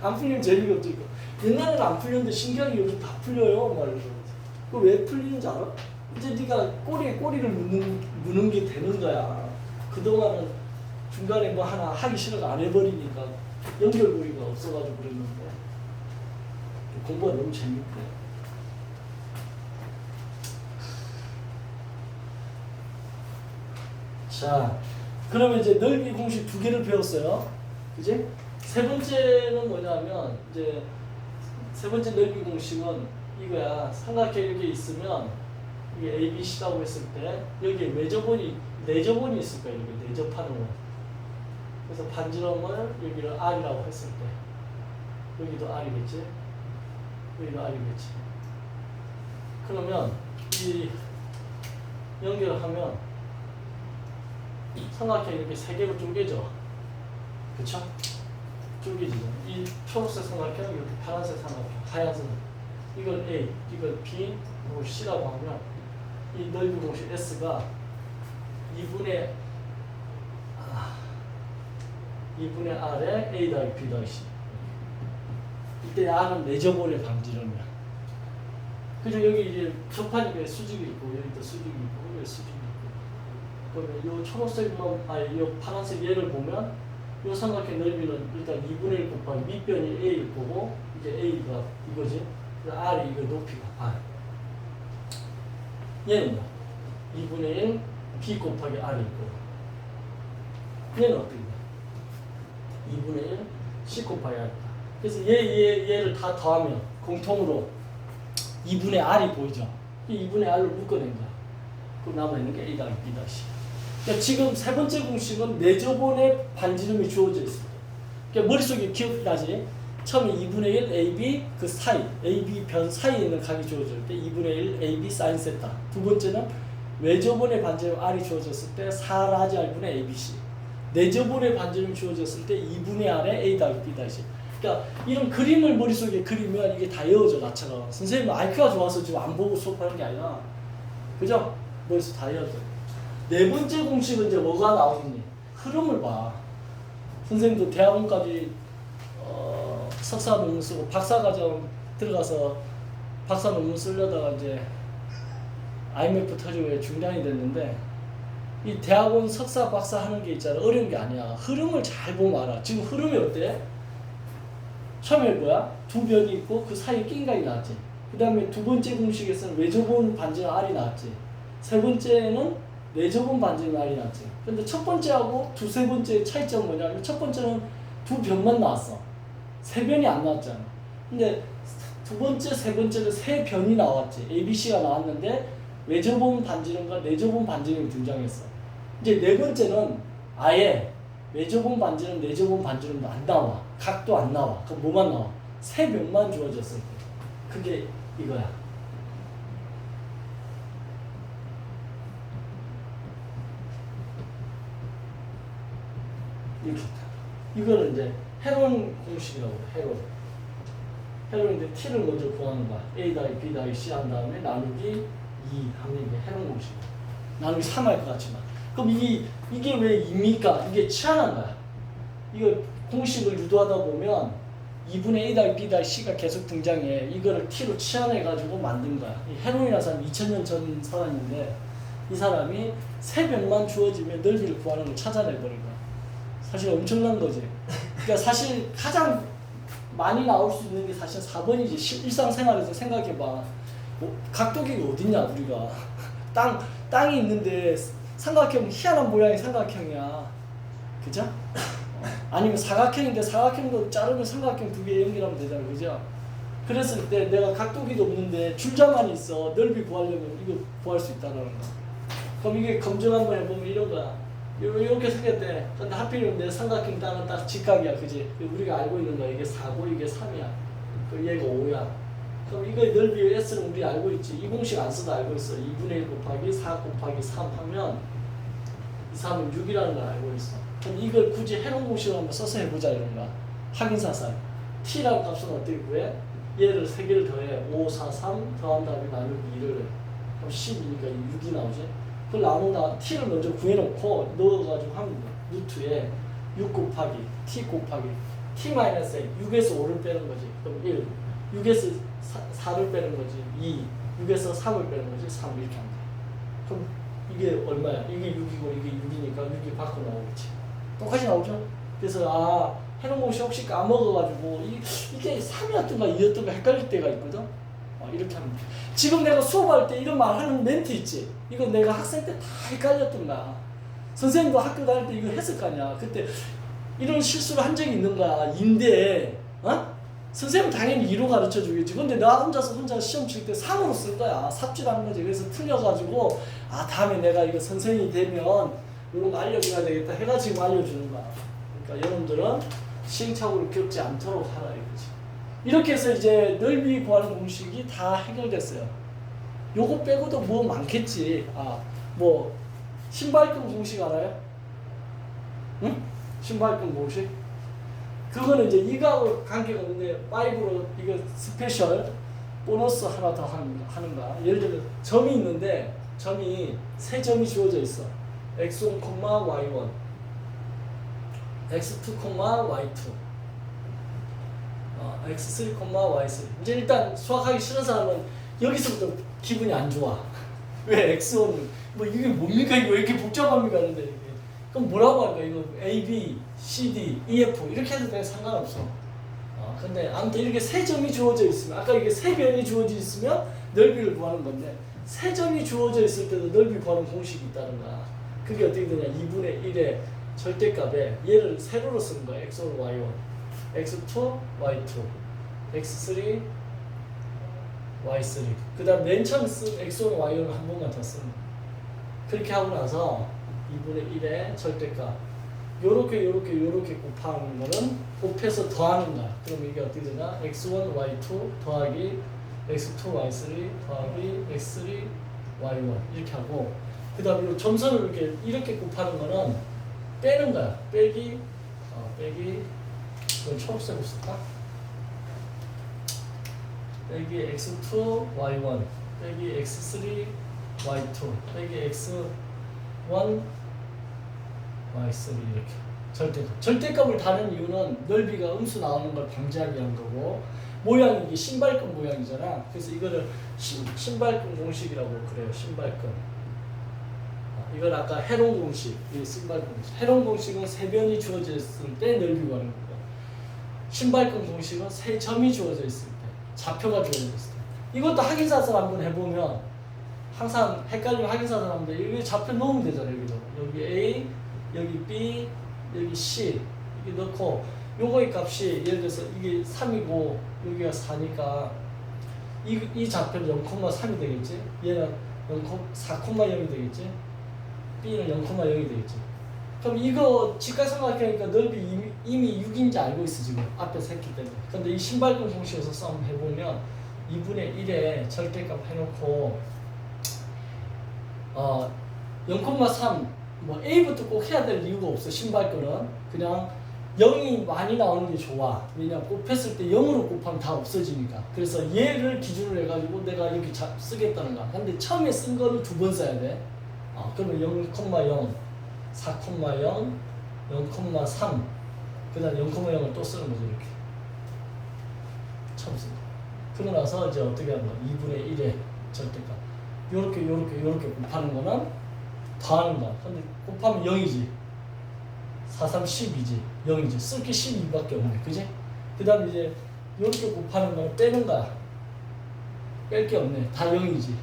안 풀리면 재미가 없지. 옛날에는 안 풀렸는데 신기하게 요즘 다 풀려요. 말이죠. 그거 왜 풀리는지 알아? 이제 네가 꼬리에 꼬리를 무는 게 되는 거야. 그동안은 중간에 뭐 하나 하기 싫어서 안 해버리니까 연결고리가 없어가지고 그랬는데 공부가 너무 재밌대. 자, 그러면 이제 넓이 공식 2개를 배웠어요. 그지? 세 번째는 뭐냐면 이제 세 번째 넓이 공식은 이거야. 삼각형 이렇게 있으면 이게 A, B, C라고 했을 때 여기에 내저본이 있을 거야. 이렇게 내접하는 거. 그래서 반지름을 여기를 R이라고 했을 때 여기도 R이겠지? 여기도 R이겠지? 그러면 이 연결을 하면 삼각형이 이렇게 3개로 쪼개져. 그쵸? 쪼개지죠. 이 초록색 삼각형, 이렇게 파란색 삼각형, 하얀색 이걸 A, 이걸 B, 그리고 C라고 하면 이 넓이 공식 S가 2분의 R에 A 더하기 B 더하기 C. 이때 R은 내저본의 방지름이야. 그죠? 여기 이제 접하니까 수직이 있고, 여기도 수직이 있고, 여기 수직이 있고. 그러면 이 초록색만, 이 파란색 얘를 보면, 이 삼각형 넓이는 일단 2분의 1 곱하기 밑변이 A일 거고, 이제 A가 이거지. R이 이거 높이가 R. 얘는요? 2분의 1 b 곱하기 r이 있고 얘는 어떻게 돼? 2분의 1 c 곱하기 r. 그래서 얘를 다 더하면 공통으로 2분의 r이 보이죠? 이 2분의 r로 묶어낸 거야. 그럼 남아있는 게 a 더하기 b 더하기 c. 그러니까 지금 세 번째 공식은 내저번에 반지름이 주어져 있습니다. 그러니까 머릿속에 기억나지? 처음에 2분의 1 AB 그 사이, AB 변 사이에 있는 각이 주어질 때 2분의 1 AB 사인 세타. 두 번째는 외저번에 반지름 R이 주어졌을 때 4라지 R분의 ABC. 내저번에 반지름 주어졌을 때 2분의 R에 A 더하기 B 더하기 C. 그러니까 이런 그림을 머릿속에 그리면 이게 다 외워져 나처럼. 선생님은 IQ가 좋아서 지금 안 보고 수업하는 게 아니라 그죠? 머릿속 다 외워져. 네 번째 공식은 이제 뭐가 나오니? 흐름을 봐. 선생님도 대학원까지 석사 논문 쓰고 박사과정 들어가서 박사 논문 쓰려다가 이제 IMF 터지고 중단이 됐는데 이 대학원 석사 박사 하는 게 있잖아. 어려운 게 아니야. 흐름을 잘 보면 알아. 지금 흐름이 어때? 처음에 뭐야? 두 변이 있고 그 사이에 낀각이 나왔지. 그 다음에 두 번째 공식에서는 외저본 반지름 R이 나왔지. 세 번째는 내저본 반지름 R이 나왔지. 근데 첫 번째하고 두세 번째 차이점은 뭐냐면 첫 번째는 두 변만 나왔어. 세 변이 안 나왔잖아. 근데 두 번째, 세 번째는 세 변이 나왔지. ABC가 나왔는데 외저본 반지름과 내저본 반지름이 등장했어. 이제 네 번째는 아예 외저본 반지름, 내저본 반지름도 안 나와. 각도 안 나와. 그럼 뭐만 나와? 세 변만 주어졌을 때. 그게 이거야. 이렇게. 이거는 이제 헤론 공식이라고 해. 헤론인데 t를 먼저 구하는 거야. a 더하기 b 더하기 c 한 다음에 나누기 2 하면 이게 헤론 공식. 나누기 3 할 것 같지만. 그럼 이게 왜 2입니까? 이게 치환한 거야. 이거 공식을 유도하다 보면 2분의 a 더하기 b 더하기 c가 계속 등장해. 이거를 t로 치환해가지고 만든 거야. 이 헤론이라는 사람이 2000년 전 사람인데 이 사람이 세 변만 주어지면 넓이를 구하는 걸 찾아내버린 거야. 사실 엄청난 거지. 그러니까 사실 가장 많이 나올 수 있는 게 사실 4번이지. 일상생활에서 생각해봐. 각도기가 어딨냐 우리가. 땅이 있는데 삼각형 희한한 모양의 삼각형이야. 그죠? 아니면 사각형인데 사각형도 자르면 삼각형 두 개 연결하면 되잖아. 그죠? 그랬을 때 내가 각도기도 없는데 줄자만 있어. 넓이 구하려면 이거 구할 수 있다는 거. 그럼 이게 검증 한번 해보면 이런 거야. 이렇게 생겼대. 근데 하필이면 내 삼각형 땅은 딱 직각이야. 그지? 우리가 알고 있는 거야. 이게 4고 이게 3이야. 그럼 얘가 5야. 그럼 이거 넓이 S는 우리 알고 있지. 이 공식 안 써도 알고 있어. 2분의 1 곱하기 4 곱하기 3 하면 이 3은 6이라는 걸 알고 있어. 그럼 이걸 굳이 해놓은 공식을 한번 써서 해보자 이런 거야. 확인사살. T라는 값은 어떻게 구해? 얘를 3개를 더해. 5, 4, 3 더한 다음에 나누기 2를 해. 그럼 10이니까 6이 나오지. 그걸 나누나 T를 먼저 구해놓고 넣어가지고 하면 루트에 6 곱하기 T 곱하기 T 마이너스 6에서 5를 빼는 거지. 그럼 1. 6에서 4를 빼는 거지. 2. 6에서 3을 빼는 거지. 3 이렇게 하면 돼. 그럼 이게 얼마야? 이게 6이고 이게 6이니까 6이 밖으로 나오겠지. 똑같이 나오죠? 그래서 해놓은 공식 혹시 까먹어가지고 이게 3이었던가 2였던가 헷갈릴 때가 있거든? 이렇게 하면 돼. 지금 내가 수업할 때 이런 말 하는 멘트 있지? 이거 내가 학생 때 다 헷갈렸던 거야. 선생님도 학교 다닐 때 이거 했을 거 아니야. 그때 이런 실수를 한 적이 있는 거야. 인데, 선생님은 당연히 2로 가르쳐 주겠지. 근데 나 혼자 시험 칠 때 3으로 쓴 거야. 삽질하는 거지. 그래서 틀려가지고, 다음에 내가 이거 선생님이 되면 이런 거 알려줘야 되겠다 해가 지금 알려주는 거야. 그러니까 여러분들은 시행착오를 겪지 않도록 하라 이거지. 이렇게 해서 이제 넓이 구하는 공식이 다 해결됐어요. 요거 빼고도 뭐 많겠지. 뭐 신발끈 공식 알아요? 응? 신발끈 공식? 그거는 이제 이거하고 관계가 없는데 5로 이거 스페셜 보너스 하나 더 하는 거야. 예를 들면 점이 있는데 점이 세 점이 주어져 있어. x1, y1, x2, y2, x3, y3. 이제 일단 수학하기 싫은 사람은 여기서부터 기분이 안 좋아. 왜 x1은 뭐 이게 뭡니까? 이거 왜 이렇게 복잡합니까? 하는데 이게. 그럼 뭐라고 할까? 이거 a, b, c, d, e, f 이렇게 해도 돼. 상관없어. 근데 아무튼 이렇게 세 점이 주어져 있으면 아까 이게 세 변이 주어져 있으면 넓이를 구하는 건데 세 점이 주어져 있을 때도 넓이 구하는 공식이 있다는 거야. 그게 어떻게 되냐? 2분의 1의 절대값에 얘를 세로로 쓰는 거야. x1, y1, x2, y2, x3, y3. 그 다음 맨 처음 쓴 x1, y1을 한 번만 더 쓰는 거야. 그렇게 하고 나서 2분의 1의 절대값 요렇게 곱하는 거는 곱해서 더하는 거야. 그럼 이게 어떻게 되냐? x1, y2 더하기 x2, y3 더하기 x3, y1 이렇게 하고 그 다음에 점선을 이렇게 곱하는 거는 빼는 거야. 빼기 이건 초록색으로 쓸까? 빼기 x2, y1 빼기 x3, y2 빼기 x1, y3 이렇게 절대값을 다는 이유는 넓이가 음수 나오는 걸 방지하기 위한 거고 모양이 이게 신발끈 모양이잖아. 그래서 이거를 신발끈 공식이라고 그래요. 신발끈. 이건 아까 해롱 공식, 이 신발끈 공식. 해롱 공식은 세 변이 주어져 있을 때 넓이 구하는 거고 신발끈 공식은 세 점이 주어져 있을 때, 좌표가 주어져 있을 때. 이것도 확인사설 한번 해보면 항상 헷갈리면 확인사설 하면 돼. 여기 좌표 넣으면 되잖아. 여기 A, 여기 B, 여기 C 이렇게 넣고 요거의 값이 예를 들어서 이게 3이고 여기가 4니까 이 좌표는 0,3이 되겠지. 얘는 4,0이 되겠지. B는 0,0이 되겠지. 그럼 이거 직각삼각형이니까 넓이 이미 6인지 알고 있어 지금 앞에서 했기 때문에. 근데 이 신발끈 공식에서 싸움 해보면 2분의 1의 절대값 해놓고 0,3 뭐 A부터 꼭 해야 될 이유가 없어. 신발끈은 그냥 0이 많이 나오는 게 좋아. 왜냐면 곱했을 때 0으로 곱하면 다 없어지니까. 그래서 얘를 기준으로 해가지고 내가 이렇게 쓰겠다는 거야. 근데 처음에 쓴 거는 두 번 써야 돼. 그러면 0,0, 4,0, 0,3 그 다음 0,0을 또 쓰는 거죠. 이렇게 처음 쓴 거. 그러고 나서 이제 어떻게 하는 거야? 2분의 1의 절대값 요렇게 곱하는 거는 더하는 거야. 근데 곱하면 0이지. 4, 3, 10이지. 0이지. 쓸 게 12밖에 없네. 그지? 그 다음에 이제 요렇게 곱하는 거는 빼는 거야. 뺄 게 없네. 다 0이지.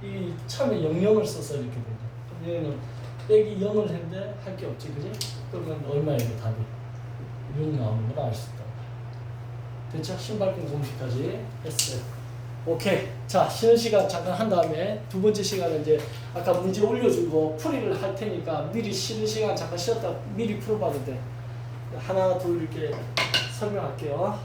이 처음에 0,0을 써서 이렇게 된다. 그럼 얘는 빼기 0을 했는데 할 게 없지. 그지? 그러면 얼마야 이게 답이? 6 나오는 걸 알 수 있다. 대체 신발끈 공식까지 했어요. 오케이. 자, 쉬는 시간 잠깐 한 다음에 두 번째 시간은 이제 아까 문제 올려주고 풀이를 할 테니까 미리 쉬는 시간 잠깐 쉬었다 미리 풀어봐도 돼. 하나, 둘 이렇게 설명할게요.